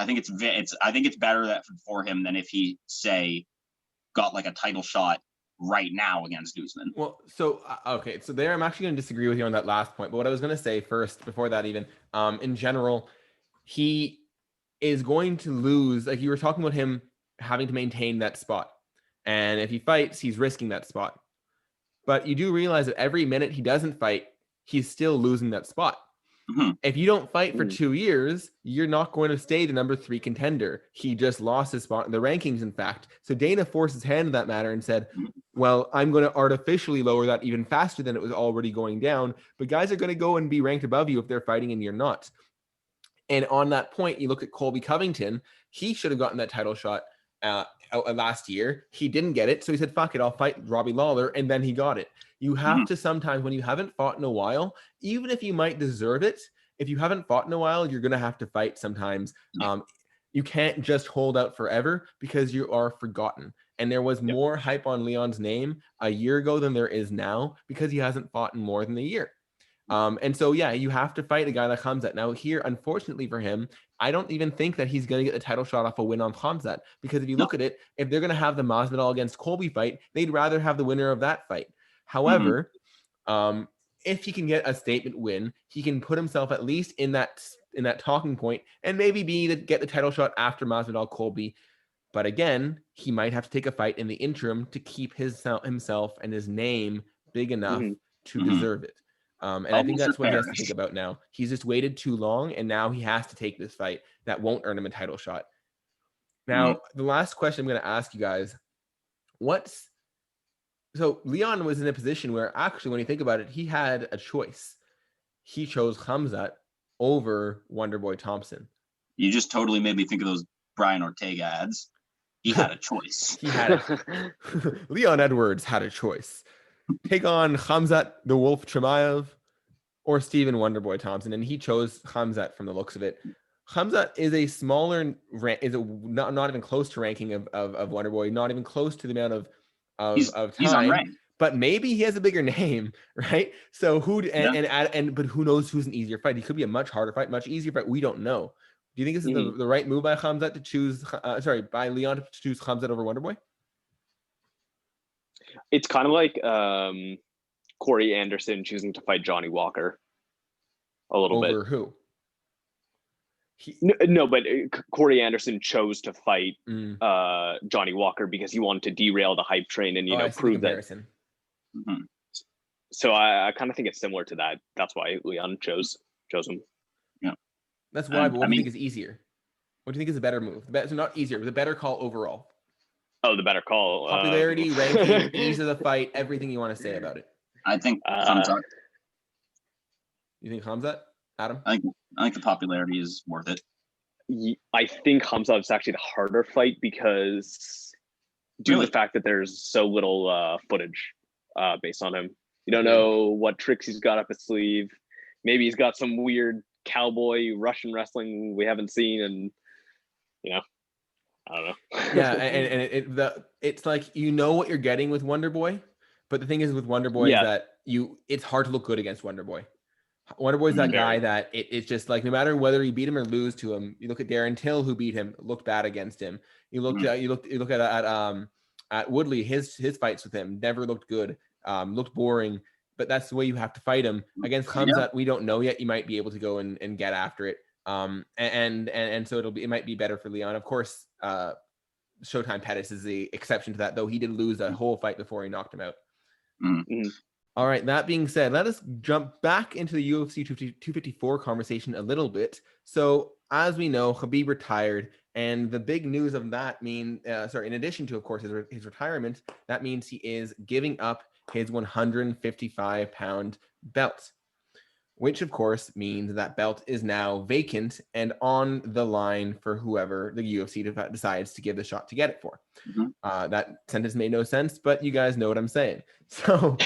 [SPEAKER 2] think it's better for him than if he, say, got a title shot right now against Usman.
[SPEAKER 1] Well, so okay, so there I'm actually going to disagree with you on that last point. But what I was going to say first, before that even, in general, he is going to lose. You were talking about him having to maintain that spot, and if he fights, he's risking that spot. But you do realize that every minute he doesn't fight, he's still losing that spot. If you don't fight for 2 years, you're not going to stay the number 3 contender. He just lost his spot in the rankings, in fact. So Dana forced his hand in that matter and said, well, I'm going to artificially lower that even faster than it was already going down. But guys are going to go and be ranked above you if they're fighting and you're not. And on that point, you look at Colby Covington. He should have gotten that title shot last year. He didn't get it. So he said, fuck it, I'll fight Robbie Lawler. And then he got it. You have to sometimes, when you haven't fought in a while, even if you might deserve it, if you haven't fought in a while, you're going to have to fight sometimes. You can't just hold out forever because you are forgotten. And there was more hype on Leon's name a year ago than there is now because he hasn't fought in more than a year. And so, you have to fight a guy like Khamzat. Now here, unfortunately for him, I don't even think that he's going to get the title shot off a win on Khamzat, because if you look at it, if they're going to have the Masvidal against Colby fight, they'd rather have the winner of that fight. However, if he can get a statement win, he can put himself at least in that that talking point, and maybe get the title shot after Masvidal Colby. But again, he might have to take a fight in the interim to keep himself and his name big enough to deserve it. And I think that's what he has to think about now. He's just waited too long, and now he has to take this fight that won't earn him a title shot. Now, the last question I'm going to ask you guys, so Leon was in a position where actually, when you think about it, he had a choice. He chose Khamzat over Wonderboy Thompson.
[SPEAKER 2] You just totally made me think of those Brian Ortega ads. He had a choice.
[SPEAKER 1] Leon Edwards had a choice. Take on Khamzat the Wolf Chimaev or Stephen Wonderboy Thompson, and he chose Khamzat from the looks of it. Khamzat is a smaller, not even close to ranking of Wonderboy, not even close to the amount of time.
[SPEAKER 2] He's unranked.
[SPEAKER 1] But maybe he has a bigger name, right? So but who knows who's an easier fight? He could be a much harder fight, much easier fight. We don't know. Do you think this is the right move by Khamzat to choose? By Leon to choose Khamzat over Wonderboy?
[SPEAKER 3] It's kind of like Corey Anderson choosing to fight Johnny Walker. A little bit.
[SPEAKER 1] Over who?
[SPEAKER 3] No, but Corey Anderson chose to fight Johnny Walker because he wanted to derail the hype train and prove that.
[SPEAKER 2] Mm-hmm.
[SPEAKER 3] So I kind of think it's similar to that. That's why Leon chose him.
[SPEAKER 1] Yeah, that's why. But what do you think is easier? What do you think is a better move? So not easier, but a better call overall.
[SPEAKER 3] Oh, the better call.
[SPEAKER 1] Popularity, ranking, ease of the fight, everything you want to say about it.
[SPEAKER 2] I think Khamzat.
[SPEAKER 1] You think Khamzat, Adam?
[SPEAKER 2] I think the popularity is worth it.
[SPEAKER 3] I think Khamzat is actually the harder fight because due to the fact that there's so little footage based on him. You don't know what tricks he's got up his sleeve. Maybe he's got some weird cowboy Russian wrestling we haven't seen, and I don't know.
[SPEAKER 1] Yeah, and it's like what you're getting with Wonderboy, but the thing is with Wonderboy is that it's hard to look good against Wonderboy. Wonderboy's that guy that it's just like no matter whether you beat him or lose to him. You look at Darren Till, who beat him, looked bad against him. You look at Woodley, his fights with him never looked good, looked boring. But that's the way you have to fight him. Against Khamzat, we don't know yet. You might be able to go and get after it. And so it might be better for Leon. Of course, Showtime Pettis is the exception to that, though he did lose that whole fight before he knocked him out.
[SPEAKER 2] Mm-hmm.
[SPEAKER 1] All right, that being said, let us jump back into the UFC 254 conversation a little bit. So as we know, Khabib retired, and the big news of that in addition to, of course, his retirement, that means he is giving up his 155-pound belt, which of course means that belt is now vacant and on the line for whoever the UFC decides to give the shot to get it for.
[SPEAKER 2] Mm-hmm.
[SPEAKER 1] That sentence made no sense, but you guys know what I'm saying. So,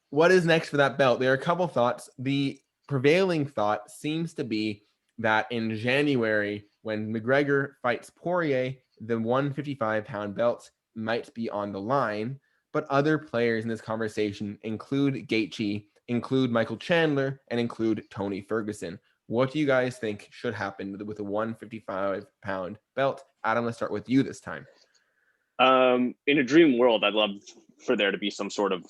[SPEAKER 1] what is next for that belt? There are a couple thoughts. The prevailing thought seems to be that in January, when McGregor fights Poirier, the 155-pound belt might be on the line. But other players in this conversation include Gaethje, include Michael Chandler, and include Tony Ferguson. What do you guys think should happen with a 155-pound belt? Adam, let's start with you this time.
[SPEAKER 3] In a dream world, I'd love for there to be some sort of,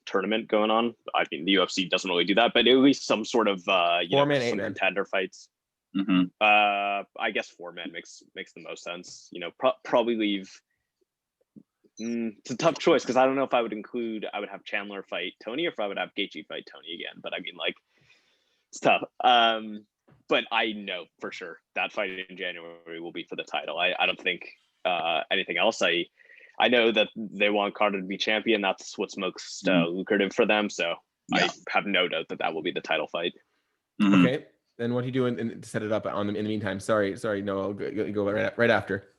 [SPEAKER 3] tournament going on. I mean, the UFC doesn't really do that, but at least some sort of, some contender fights.
[SPEAKER 2] Mm-hmm.
[SPEAKER 3] I guess 4-man makes the most sense. Probably leave. It's a tough choice because I don't know if I would have Chandler fight Tony or if I would have Gaethje fight Tony again. But I mean, it's tough. But I know for sure that fight in January will be for the title. I don't think anything else. I know that they want Carter to be champion. That's what's most lucrative for them. So I have no doubt that will be the title fight.
[SPEAKER 2] Mm-hmm.
[SPEAKER 1] Okay. Then what do you do to set it up in the meantime? Sorry, no, I'll go right after.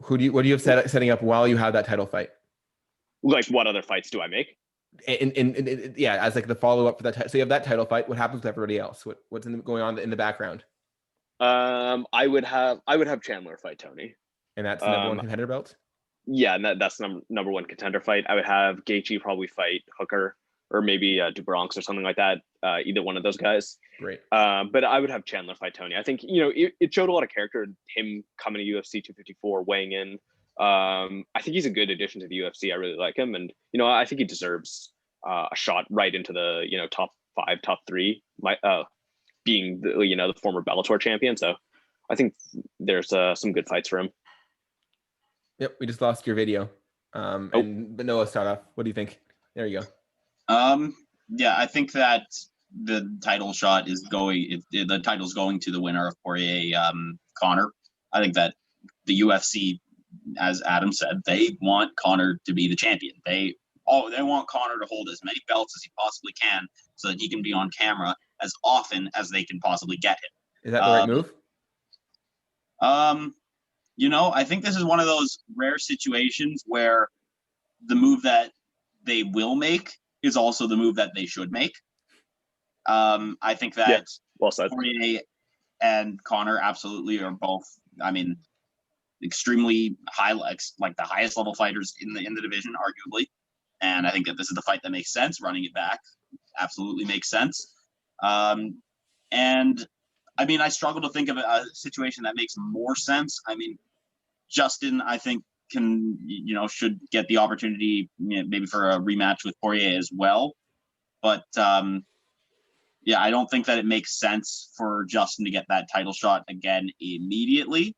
[SPEAKER 1] What do you have setting up while you have that title fight?
[SPEAKER 3] Like what other fights do I make?
[SPEAKER 1] As like the follow up for that. So you have that title fight. What happens with everybody else? What's going on in the background?
[SPEAKER 3] I would have Chandler fight Tony,
[SPEAKER 1] and that's the number one contender belt.
[SPEAKER 3] Yeah, and that's number one contender fight. I would have Gaethje probably fight Hooker or maybe DuBronx or something like that. Either one of those guys.
[SPEAKER 1] Great.
[SPEAKER 3] But I would have Chandler fight Tony. I think it showed a lot of character. Him coming to UFC 254, weighing in. I think he's a good addition to the UFC. I really like him, and I think he deserves a shot right into the top 5, top 3, being the former Bellator champion. So I think there's some good fights for him.
[SPEAKER 1] Yep, we just lost your video. But Noah, start off. What do you think? There you
[SPEAKER 4] go. Yeah, I think that the title shot is going. The title's going to the winner of Poirier Conor. I think that the UFC, as Adam said, they want Conor to be the champion. They want Conor to hold as many belts as he possibly can, so that he can be on camera as often as they can possibly get him.
[SPEAKER 1] Is that the right move?
[SPEAKER 4] I think this is one of those rare situations where the move that they will make is also the move that they should make. I think that
[SPEAKER 3] well said.
[SPEAKER 4] Poirier and Conor absolutely are both, extremely high, like the highest level fighters in the division, arguably. And I think that this is the fight that makes sense. Running it back absolutely makes sense. And I struggle to think of a situation that makes more sense. Justin, I think, should get the opportunity, maybe for a rematch with Poirier as well. But I don't think that it makes sense for Justin to get that title shot again immediately.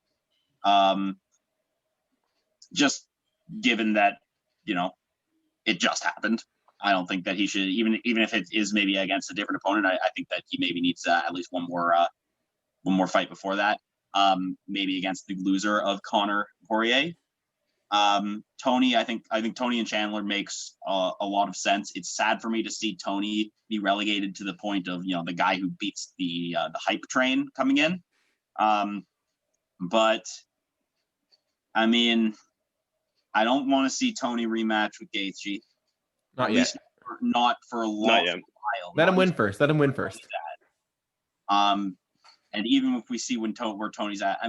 [SPEAKER 4] Just given that, it just happened. I don't think that he should, even if it is maybe against a different opponent, I think that he maybe needs at least one more fight before that. Maybe against the loser of Conor Poirier. Tony, I think Tony and Chandler makes a lot of sense. It's sad for me to see Tony be relegated to the point of, the guy who beats the hype train coming in. But I don't want to see Tony rematch with Gaethje.
[SPEAKER 1] Not yet.
[SPEAKER 4] Not for a long while.
[SPEAKER 1] Let him win first.
[SPEAKER 4] And even if we see where Tony's at,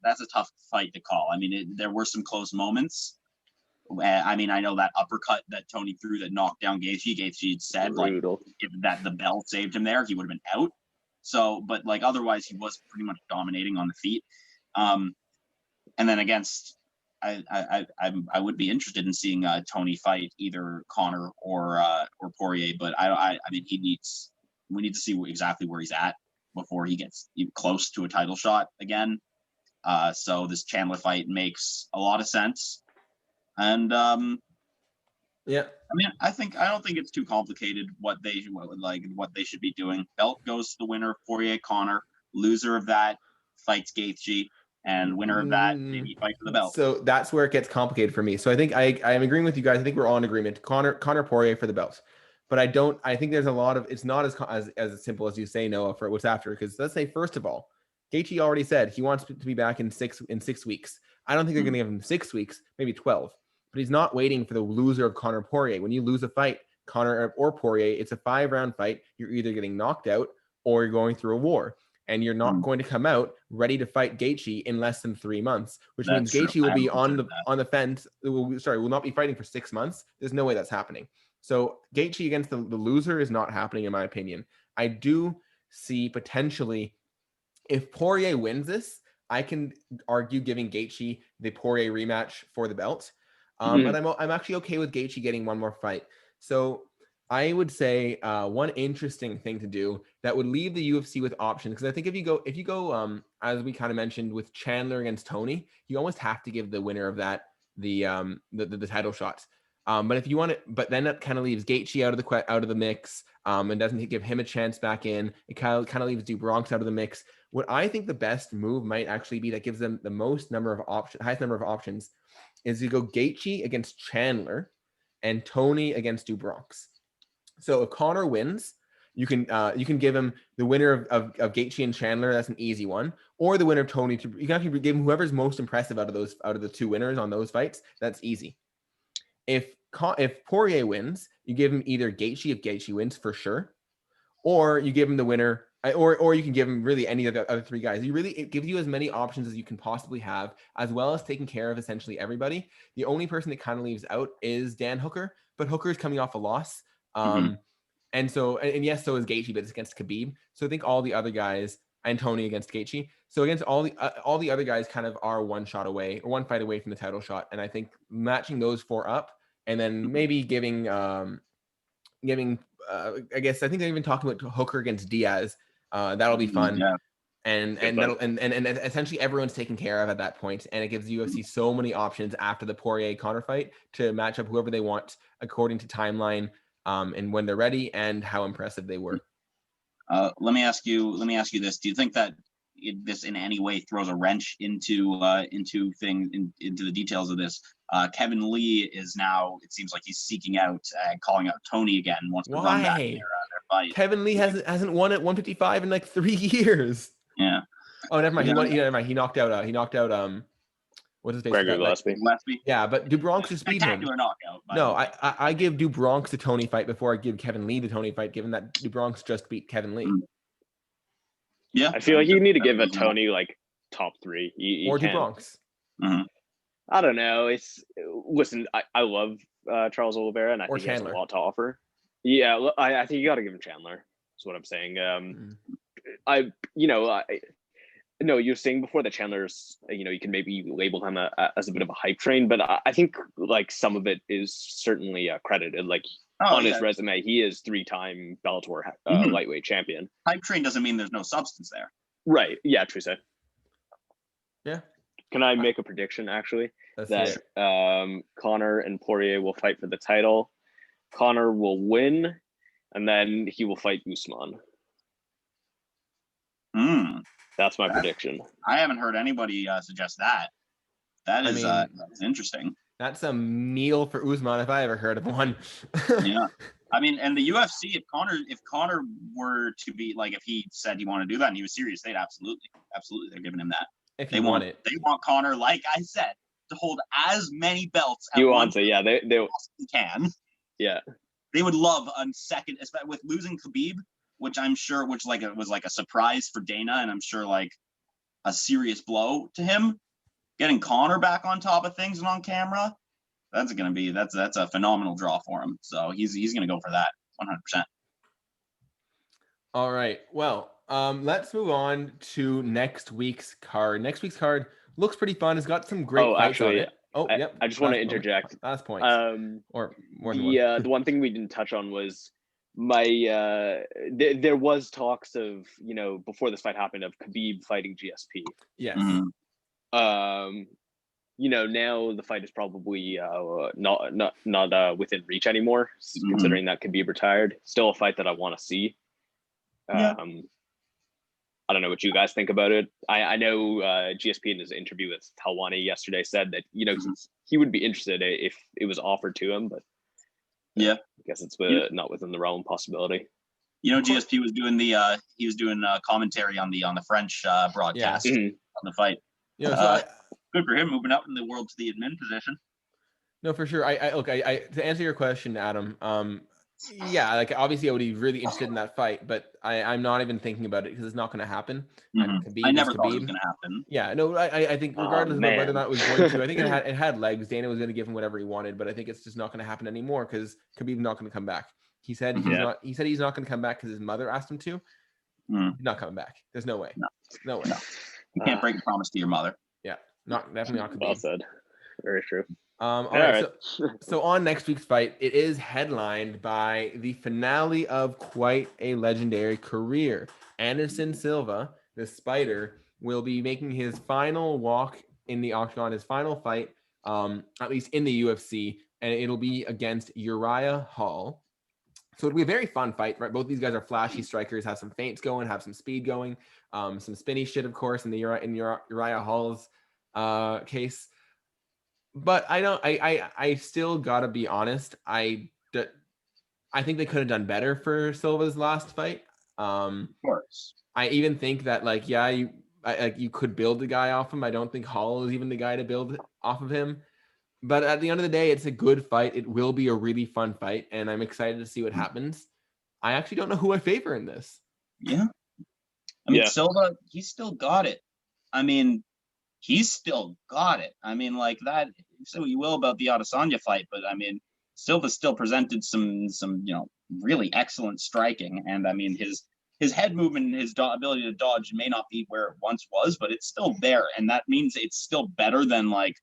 [SPEAKER 4] that's a tough fight to call. There were some close moments. I know that uppercut that Tony threw that knocked down Gaethje. Gaethje said,
[SPEAKER 3] brutal.
[SPEAKER 4] If that the bell saved him there, he would have been out. So, but otherwise, he was pretty much dominating on the feet. And then against, I would be interested in seeing Tony fight either Conor or Poirier, but we need to see exactly where he's at before he gets close to a title shot again. So this Chandler fight makes a lot of sense. And I don't think it's too complicated what they should be doing. Belt goes to the winner of Poirier Conor. Loser of that fights Gaethje, and winner of that maybe fight for the belt.
[SPEAKER 1] So that's where it gets complicated for me. So I think I am agreeing with you guys. I think we're all in agreement. Conor Poirier for the belt. But I think there's a lot of, it's not as simple as you say, Noah, for what's after. Because let's say, first of all, Gaethje already said he wants to be back in 6 weeks. I don't think they're going to give him 6 weeks, maybe 12. But he's not waiting for the loser of Conor Poirier. When you lose a fight, Conor or Poirier, it's a 5-round fight. You're either getting knocked out or you're going through a war. And you're not going to come out ready to fight Gaethje in less than 3 months, which means Gaethje will be on the fence. Will not be fighting for 6 months. There's no way that's happening. So Gaethje against the loser is not happening, in my opinion. I do see potentially, if Poirier wins this, I can argue giving Gaethje the Poirier rematch for the belt. But I'm actually okay with Gaethje getting one more fight. So I would say one interesting thing to do that would leave the UFC with options, because I think if you go as we kind of mentioned with Chandler against Tony, you almost have to give the winner of that the title shot. But if you want it, but then that kind of leaves Gaethje out of the mix, and doesn't give him a chance back in. It kind of leaves Bronx out of the mix. What I think the best move might actually be that gives them the highest number of options, is you go Gaethje against Chandler, and Tony against Bronx. So if Conor wins, you can give him the winner of Gaethje and Chandler. That's an easy one, or the winner of Tony. You can actually give him whoever's most impressive out of the 2 winners on those fights. That's easy. If Poirier wins, you give him either Gaethje if Gaethje wins for sure, or you give him the winner, or you can give him really any of the other 3 guys. It gives you as many options as you can possibly have, as well as taking care of essentially everybody. The only person that kind of leaves out is Dan Hooker, but Hooker is coming off a loss. And yes, so is Gaethje, but it's against Khabib. So I think all the other guys, and Tony against Gaethje. So against all the other guys kind of are one fight away from the title shot. And I think matching those 4 up, and then maybe giving I guess I think they're even talking about Hooker against Diaz. That'll be fun.
[SPEAKER 2] Yeah.
[SPEAKER 1] And essentially everyone's taken care of at that point, and it gives UFC so many options after the Poirier Conor fight to match up whoever they want according to timeline, and when they're ready and how impressive they were.
[SPEAKER 2] Let me ask you this: do you think that this in any way throws a wrench into the details of this? Kevin Lee is now, it seems like he's seeking out calling out Tony again, wants to run back their fight.
[SPEAKER 1] Kevin Lee hasn't won at 155 in like 3 years.
[SPEAKER 2] Yeah.
[SPEAKER 1] Oh, never mind. Never mind. He knocked out. What's his name?
[SPEAKER 3] Gregor Gillespie.
[SPEAKER 1] Yeah, but DuBronx just beat him.
[SPEAKER 2] Spectacular knockout.
[SPEAKER 1] No, I give DuBronx the Tony fight before I give Kevin Lee the Tony fight, given that DuBronx just beat Kevin Lee.
[SPEAKER 2] Yeah,
[SPEAKER 3] I feel like you need to give a Tony like top 3.
[SPEAKER 1] Or DuBronx.
[SPEAKER 2] Mm-hmm.
[SPEAKER 3] I don't know. Listen. I love Charles Oliveira, and I think he has a lot to offer. Yeah, I think you got to give him Chandler. That's what I'm saying. No, you were saying before that Chandler's, you can maybe label him as a bit of a hype train, but I think like some of it is certainly credited. Like on his resume, he is 3-time Bellator lightweight champion.
[SPEAKER 2] Hype train doesn't mean there's no substance there.
[SPEAKER 3] Right. Yeah, true say.
[SPEAKER 1] Yeah.
[SPEAKER 3] Can I make a prediction actually?
[SPEAKER 1] That
[SPEAKER 3] Conor and Poirier will fight for the title. Conor will win, and then he will fight Usman. That's my prediction.
[SPEAKER 2] I haven't heard anybody suggest that. That's interesting.
[SPEAKER 1] That's a meal for Usman if I ever heard of one.
[SPEAKER 2] Yeah. I mean, and the UFC, if Conor were to be like, if he said he wanted to do that and he was serious, they'd absolutely, they're giving him that.
[SPEAKER 1] If they want it.
[SPEAKER 2] They want Conor, like I said, to hold as many belts as
[SPEAKER 3] he wants it. Yeah, they
[SPEAKER 2] can.
[SPEAKER 3] Yeah.
[SPEAKER 2] They would love a second, especially with losing Khabib, which I'm sure, was like a surprise for Dana, and I'm sure like a serious blow to him. Getting Conor back on top of things and on camera, that's a phenomenal draw for him. So he's gonna go for that 100%.
[SPEAKER 1] All right. Well, let's move on to next week's card. Next week's card looks pretty fun. It's got some great fights on it. Yep.
[SPEAKER 3] I just want to interject.
[SPEAKER 1] Last point. Or more than
[SPEAKER 3] one. The one thing we didn't touch on was there was talks of, before this fight happened, of Khabib fighting GSP.
[SPEAKER 1] Yes.
[SPEAKER 2] Mm-hmm.
[SPEAKER 3] Now the fight is probably not within reach anymore, considering that Khabib retired. Still a fight that I want to see.
[SPEAKER 2] Yeah.
[SPEAKER 3] I don't know what you guys think about it. I know GSP in his interview with Talwani yesterday said that he would be interested if it was offered to him, but
[SPEAKER 2] yeah,
[SPEAKER 3] I guess it's not within the realm of possibility.
[SPEAKER 2] GSP was doing commentary on the French broadcast on the fight. Good for him moving up in the world to the admin position.
[SPEAKER 1] No, for sure. I to answer your question, Adam. Yeah, like obviously I would be really interested in that fight, but I'm not even thinking about it because it's not going to happen.
[SPEAKER 2] I never thought it was going to happen.
[SPEAKER 1] Yeah, no, I think regardless of whether or not it was going to, I think it had legs. Dana was going to give him whatever he wanted, but I think it's just not going to happen anymore because Khabib's not going to come back. He said he's not. He said he's not going to come back because his mother asked him to. He's not coming back. There's no way. No way.
[SPEAKER 2] No. You can't break a promise to your mother.
[SPEAKER 1] Yeah, definitely not Khabib.
[SPEAKER 3] Well said. Very true.
[SPEAKER 1] All right. So on next week's fight, it is headlined by the finale of quite a legendary career. Anderson Silva, the Spider, will be making his final walk in the octagon, his final fight, at least in the UFC, and it'll be against Uriah Hall. So it'll be a very fun fight, right? Both these guys are flashy strikers, have some feints going, have some speed going, some spinny shit, of course, in Uriah Hall's case. But I still gotta be honest. I think they could have done better for Silva's last fight.
[SPEAKER 2] Of course.
[SPEAKER 1] I even think that you could build the guy off him. I don't think Hall is even the guy to build off of him. But at the end of the day, it's a good fight. It will be a really fun fight, and I'm excited to see what happens. I actually don't know who I favor in this.
[SPEAKER 2] Yeah. I mean, Silva, he's still got it. He's still got it. Like that, say what you will about the Adesanya fight, but Silva still presented some really excellent striking. And his head movement and his ability to dodge may not be where it once was, but it's still there. And that means it's still better than like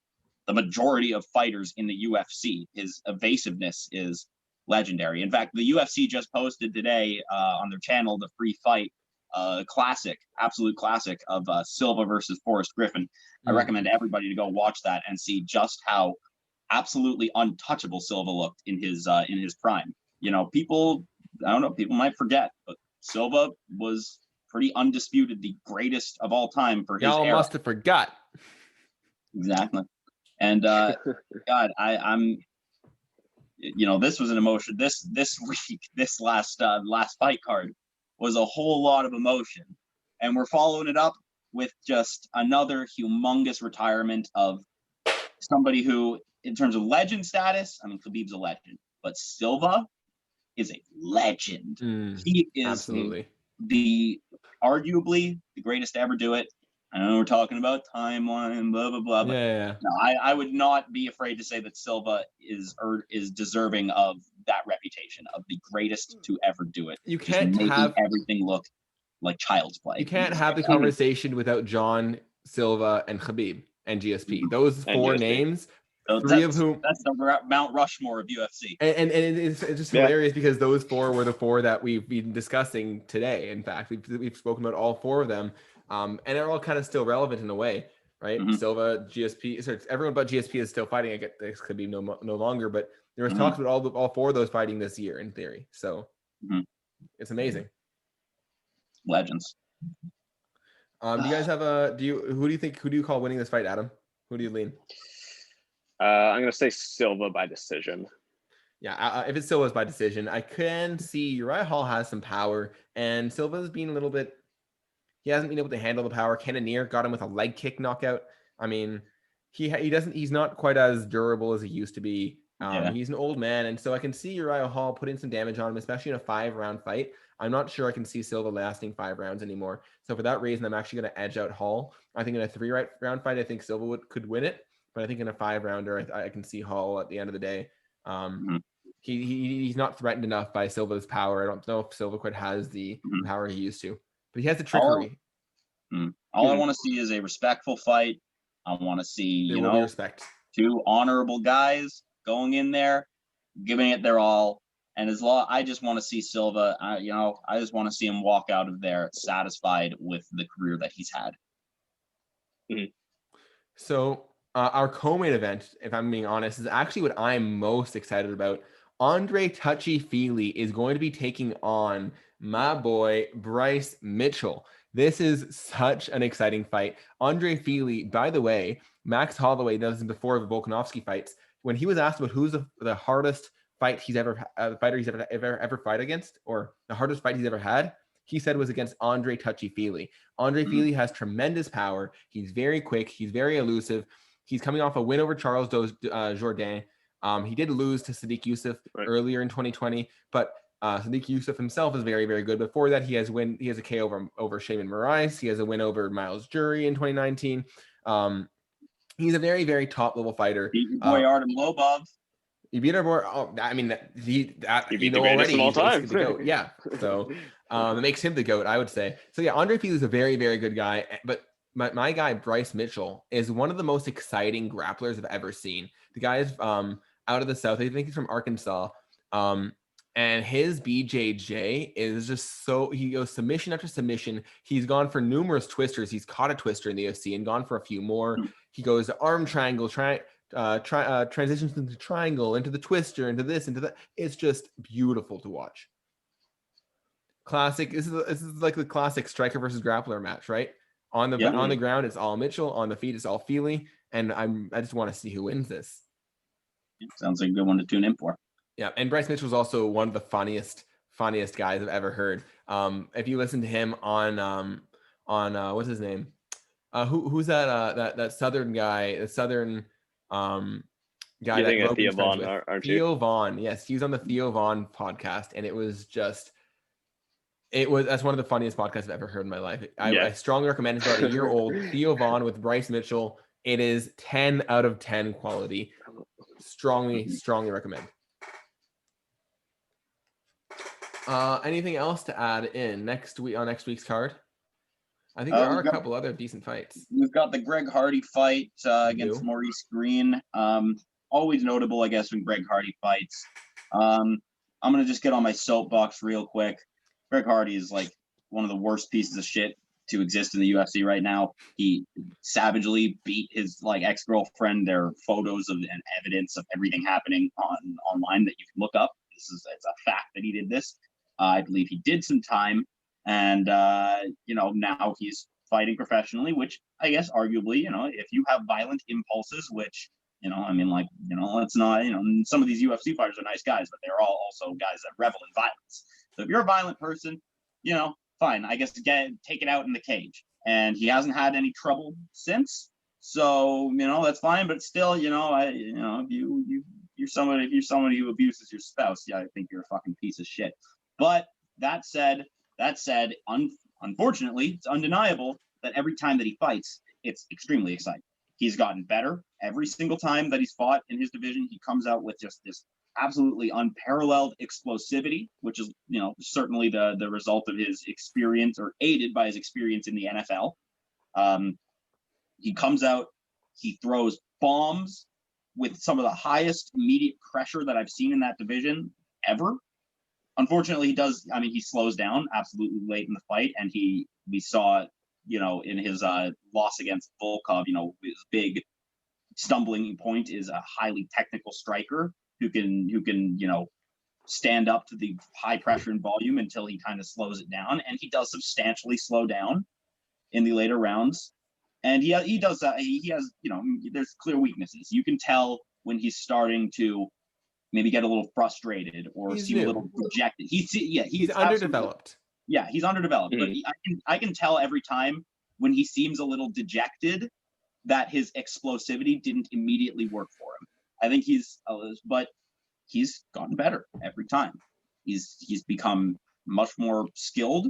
[SPEAKER 2] the majority of fighters in the UFC. His evasiveness is legendary. In fact, the UFC just posted today on their channel the free fight classic, absolute classic of Silva versus Forrest Griffin. I recommend everybody to go watch that and see just how absolutely untouchable Silva looked in his prime. You know, people might forget, but Silva was pretty undisputed the greatest of all time for his
[SPEAKER 1] Y'all
[SPEAKER 2] era.
[SPEAKER 1] must have forgot.
[SPEAKER 2] Exactly. And God, I'm you know, this was an emotion. This week, this last fight card was a whole lot of emotion, and we're following it up with just another humongous retirement of somebody who, in terms of legend status, I mean, Khabib's a legend, but Silva is a legend. He is
[SPEAKER 1] Absolutely.
[SPEAKER 2] the arguably the greatest to ever do it. I know we're talking about timeline, blah blah blah, but
[SPEAKER 1] Yeah.
[SPEAKER 2] no, I would not be afraid to say that Silva is deserving of that reputation of the greatest to ever do it.
[SPEAKER 1] You
[SPEAKER 2] Just
[SPEAKER 1] can't
[SPEAKER 2] making
[SPEAKER 1] have
[SPEAKER 2] everything look like child's play.
[SPEAKER 1] You can't have the conversation without John, Silva, and Khabib and GSP. Those four names,
[SPEAKER 2] So
[SPEAKER 1] three of whom
[SPEAKER 2] that's the Mount Rushmore of UFC.
[SPEAKER 1] and it's just hilarious because those four were the four that we've been discussing today. In fact, we've spoken about all four of them, and they're all kind of still relevant in a way, right? Silva, GSP, so everyone but GSP is still fighting. I get this could be no longer, but there was talks about all four of those fighting this year in theory. So it's amazing.
[SPEAKER 2] Legends.
[SPEAKER 1] Do you guys have who do you call winning this fight, Adam? Who do you lean?
[SPEAKER 3] I'm gonna say Silva by decision.
[SPEAKER 1] Yeah, if it's Silva's by decision, I can see Uriah Hall has some power, and Silva's been a little bit. He hasn't been able to handle the power. Cannonier got him with a leg kick knockout. I mean, he's not quite as durable as he used to be. He's an old man, and so I can see Uriah Hall putting some damage on him, especially in a 5-round fight. I'm not sure I can see Silva lasting 5 rounds anymore. So for that reason, I'm actually going to edge out Hall. I think in a 3-round fight, I think Silva could win it, but I think in a 5-rounder, I can see Hall at the end of the day. He's not threatened enough by Silva's power. I don't know if Silva quite has the power he used to, but he has the trickery.
[SPEAKER 2] All I want to see is a respectful fight. I want to see
[SPEAKER 1] respect.
[SPEAKER 2] 2 honorable guys going in there, giving it their all. And I just want to see Silva. I just want to see him walk out of there satisfied with the career that he's had.
[SPEAKER 1] So our co-main event, if I'm being honest, is actually what I'm most excited about. Andre Touchy-Feely is going to be taking on my boy Bryce Mitchell. This is such an exciting fight. Andre Feely, by the way, Max Holloway does this before the Volkanovski fights. When he was asked about who's the hardest fighter he's ever fight against, or the hardest fight he's ever had, he said was against Andre Touchy-Feely. Andre Feely has tremendous power. He's very quick. He's very elusive. He's coming off a win over Charles Jourdain. He did lose to Sadiq Youssef earlier in 2020, but Sadiq Youssef himself is very, very good. Before that, he has a KO over Shaman Moraes. He has a win over Miles Jury in 2019. He's a very, very top level fighter.
[SPEAKER 2] Beat your boy Artem Lobov.
[SPEAKER 1] He beat our boy. Oh, I mean,
[SPEAKER 3] he beat the greatest of all time.
[SPEAKER 1] The GOAT. Yeah, so it makes him the GOAT, I would say. So yeah, Andre Feely is a very, very good guy. But my guy Bryce Mitchell is one of the most exciting grapplers I've ever seen. The guy is out of the South. I think he's from Arkansas. And his BJJ is just he goes submission after submission. He's gone for numerous twisters. He's caught a twister in the UFC and gone for a few more. He goes to arm triangle, transitions into triangle, into the twister, into this, into that. It's just beautiful to watch. Classic. This is like the classic striker versus grappler match, right? On the ground, it's all Mitchell. On the feet, it's all Feely. And I just want to see who wins this.
[SPEAKER 2] Sounds like a good one to tune in for.
[SPEAKER 1] Yeah, and Bryce Mitchell is also one of the funniest guys I've ever heard. If you listen to him on what's his name? Who's that Southern guy? The Southern guy.
[SPEAKER 3] You think of Theo Vaughn, aren't you?
[SPEAKER 1] Theo Vaughn, yes, he was on the Theo Vaughn podcast, and that's one of the funniest podcasts I've ever heard in my life. I strongly recommend it. It's about a year old. Theo Vaughn with Bryce Mitchell. It is 10 out of 10 quality. Strongly recommend. Anything else to add in next week's card? I think there are a couple other decent fights.
[SPEAKER 2] We've got the Greg Hardy fight against Maurice Green. Always notable, I guess, when Greg Hardy fights. I'm gonna just get on my soapbox real quick. Greg Hardy is like one of the worst pieces of shit to exist in the UFC right now. He savagely beat his like ex-girlfriend. There are photos of and evidence of everything happening online that you can look up. It's a fact that he did this. I believe he did some time, and now he's fighting professionally, which I guess arguably, if you have violent impulses, which let's not, some of these UFC fighters are nice guys, but they're all also guys that revel in violence. So if you're a violent person, fine, I guess take it out in the cage. And he hasn't had any trouble since, so that's fine. But still, if you're somebody who abuses your spouse, I think you're a fucking piece of shit. But that said, unfortunately, it's undeniable that every time that he fights, it's extremely exciting. He's gotten better every single time that he's fought in his division. He comes out with just this absolutely unparalleled explosivity, which is, certainly the result of his experience, or aided by his experience in the NFL. He comes out, he throws bombs with some of the highest immediate pressure that I've seen in that division ever. Unfortunately, he slows down absolutely late in the fight, and we saw, in his loss against Volkov, his big stumbling point is a highly technical striker who can stand up to the high pressure and volume until he kind of slows it down, and he does substantially slow down in the later rounds. And he does that. He has, there's clear weaknesses. You can tell when he's starting to maybe get a little frustrated or seem a little dejected. He's
[SPEAKER 1] underdeveloped.
[SPEAKER 2] Yeah, he's underdeveloped. But I can tell every time when he seems a little dejected that his explosivity didn't immediately work for him. I think but he's gotten better every time. He's become much more skilled,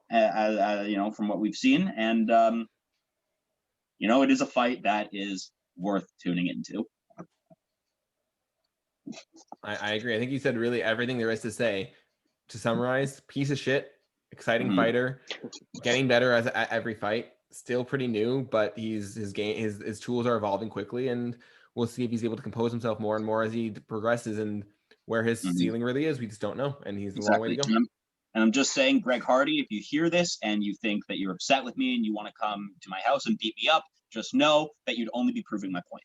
[SPEAKER 2] from what we've seen, and it is a fight that is worth tuning into.
[SPEAKER 1] I agree. I think you said really everything there is to say. To summarize, piece of shit, exciting fighter, getting better at every fight. Still pretty new, but his tools are evolving quickly, and we'll see if he's able to compose himself more and more as he progresses, and where his ceiling really is, we just don't know, and he's a long way to go.
[SPEAKER 2] And I'm just saying, Greg Hardy, if you hear this and you think that you're upset with me and you want to come to my house and beat me up, just know that you'd only be proving my point.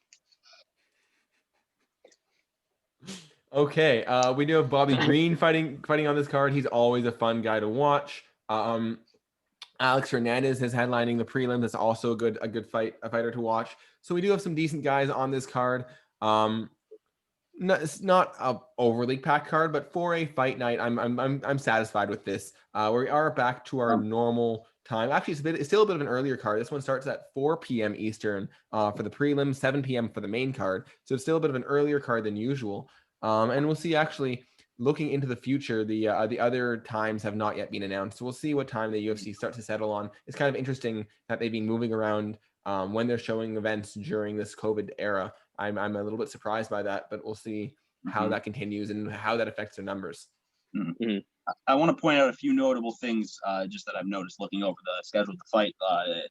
[SPEAKER 1] Okay, we do have Bobby Green fighting on this card. He's always a fun guy to watch. Alex Hernandez is headlining the prelim. That's also a good fighter to watch. So we do have some decent guys on this card. It's not a overly packed card, but for a fight night, I'm satisfied with this. We are back to our normal time. Actually, it's still a bit of an earlier card. This one starts at 4 p.m. Eastern for the prelim, 7 p.m. for the main card. So it's still a bit of an earlier card than usual. And we'll see, actually, looking into the future, the other times have not yet been announced. So we'll see what time the UFC starts to settle on. It's kind of interesting that they've been moving around when they're showing events during this COVID era. I'm a little bit surprised by that, but we'll see how that continues and how that affects their numbers.
[SPEAKER 2] I want to point out a few notable things just that I've noticed looking over the schedule to fight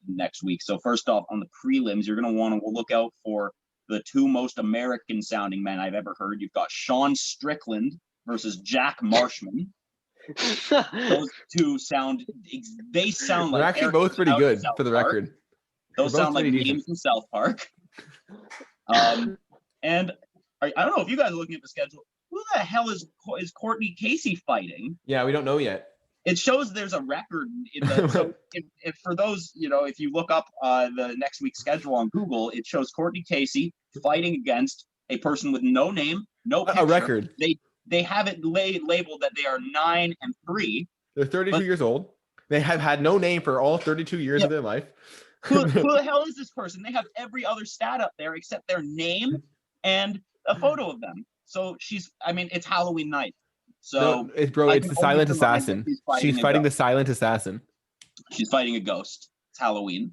[SPEAKER 2] next week. So first off, on the prelims, you're going to want to look out for the two most American-sounding men I've ever heard. You've got Sean Strickland versus Jack Marshman. Those two sound like
[SPEAKER 1] they're actually both pretty good, for the record.
[SPEAKER 2] Those sound like names from South Park. And I don't know if you guys are looking at the schedule. Who the hell is Courtney Casey fighting?
[SPEAKER 1] Yeah, we don't know yet.
[SPEAKER 2] It shows there's a record in the. So if for those, if you look up the next week's schedule on Google, it shows Courtney Casey fighting against a person with no name, no picture.
[SPEAKER 1] A record.
[SPEAKER 2] They have it labeled that they are 9-3.
[SPEAKER 1] They're 32 years old. They have had no name for all 32 years of their life.
[SPEAKER 2] Who the hell is this person? They have every other stat up there except their name and a photo of them. So it's Halloween night. So
[SPEAKER 1] it's the silent assassin. She's fighting the silent assassin.
[SPEAKER 2] She's fighting a ghost. It's Halloween.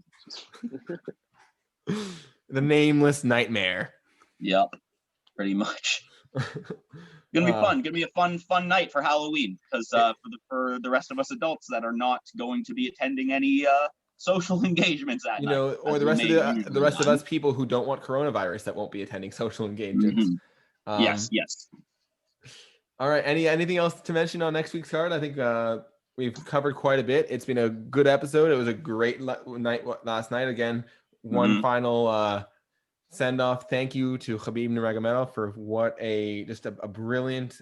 [SPEAKER 1] The nameless nightmare.
[SPEAKER 2] Yep, pretty much. Gonna be fun. Gonna be a fun night for Halloween because for the rest of us adults that are not going to be attending any social engagements that night.
[SPEAKER 1] Or the rest of us people who don't want coronavirus that won't be attending social engagements.
[SPEAKER 2] Yes.
[SPEAKER 1] All right. Anything else to mention on next week's card? I think we've covered quite a bit. It's been a good episode. It was a great night last night. Again, one final send off. Thank you to Khabib Nurmagomedov for what just a brilliant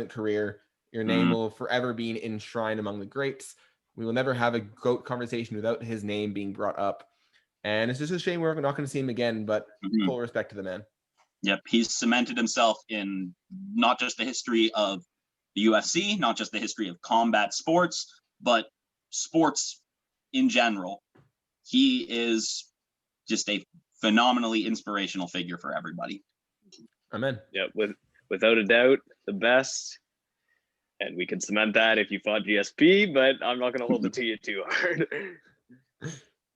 [SPEAKER 1] career. Your name will forever be enshrined among the greats. We will never have a GOAT conversation without his name being brought up. And it's just a shame we're not going to see him again, but full respect to the man.
[SPEAKER 2] Yep, he's cemented himself in not just the history of the UFC, not just the history of combat sports, but sports in general. He is just a phenomenally inspirational figure for everybody.
[SPEAKER 1] Amen.
[SPEAKER 3] Yeah, without a doubt, the best. And we can cement that if you fought GSP, but I'm not going to hold it to you too hard.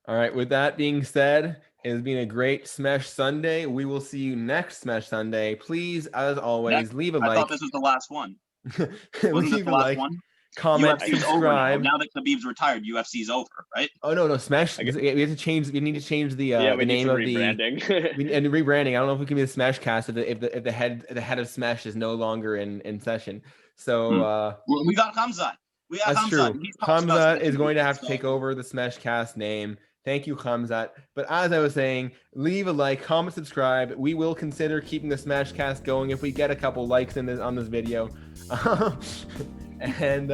[SPEAKER 1] All right. With that being said, it has been a great Smesh Sunday. We will see you next Smesh Sunday. Please, as always, leave a like.
[SPEAKER 2] I thought this was the last one.
[SPEAKER 1] Leave
[SPEAKER 2] the
[SPEAKER 1] a
[SPEAKER 2] last
[SPEAKER 1] like,
[SPEAKER 2] one?
[SPEAKER 1] comment,
[SPEAKER 2] UFC's
[SPEAKER 1] subscribe.
[SPEAKER 2] over now that Khabib's retired, UFC's over, right?
[SPEAKER 1] Oh no, Smesh. We need to change the name of
[SPEAKER 3] rebranding.
[SPEAKER 1] and rebranding. I don't know if we can be the SmeshCast if the head of Smesh is no longer in session. So
[SPEAKER 2] we got Khamzat.
[SPEAKER 1] That's true. Khamzat is going to have to take over the SmeshCast name. Thank you, Khamzat. But as I was saying, leave a like, comment, subscribe. We will consider keeping the SmeshCast going if we get a couple likes on this video. And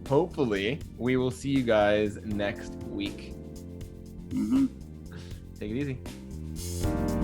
[SPEAKER 1] hopefully we will see you guys next week. Take it easy.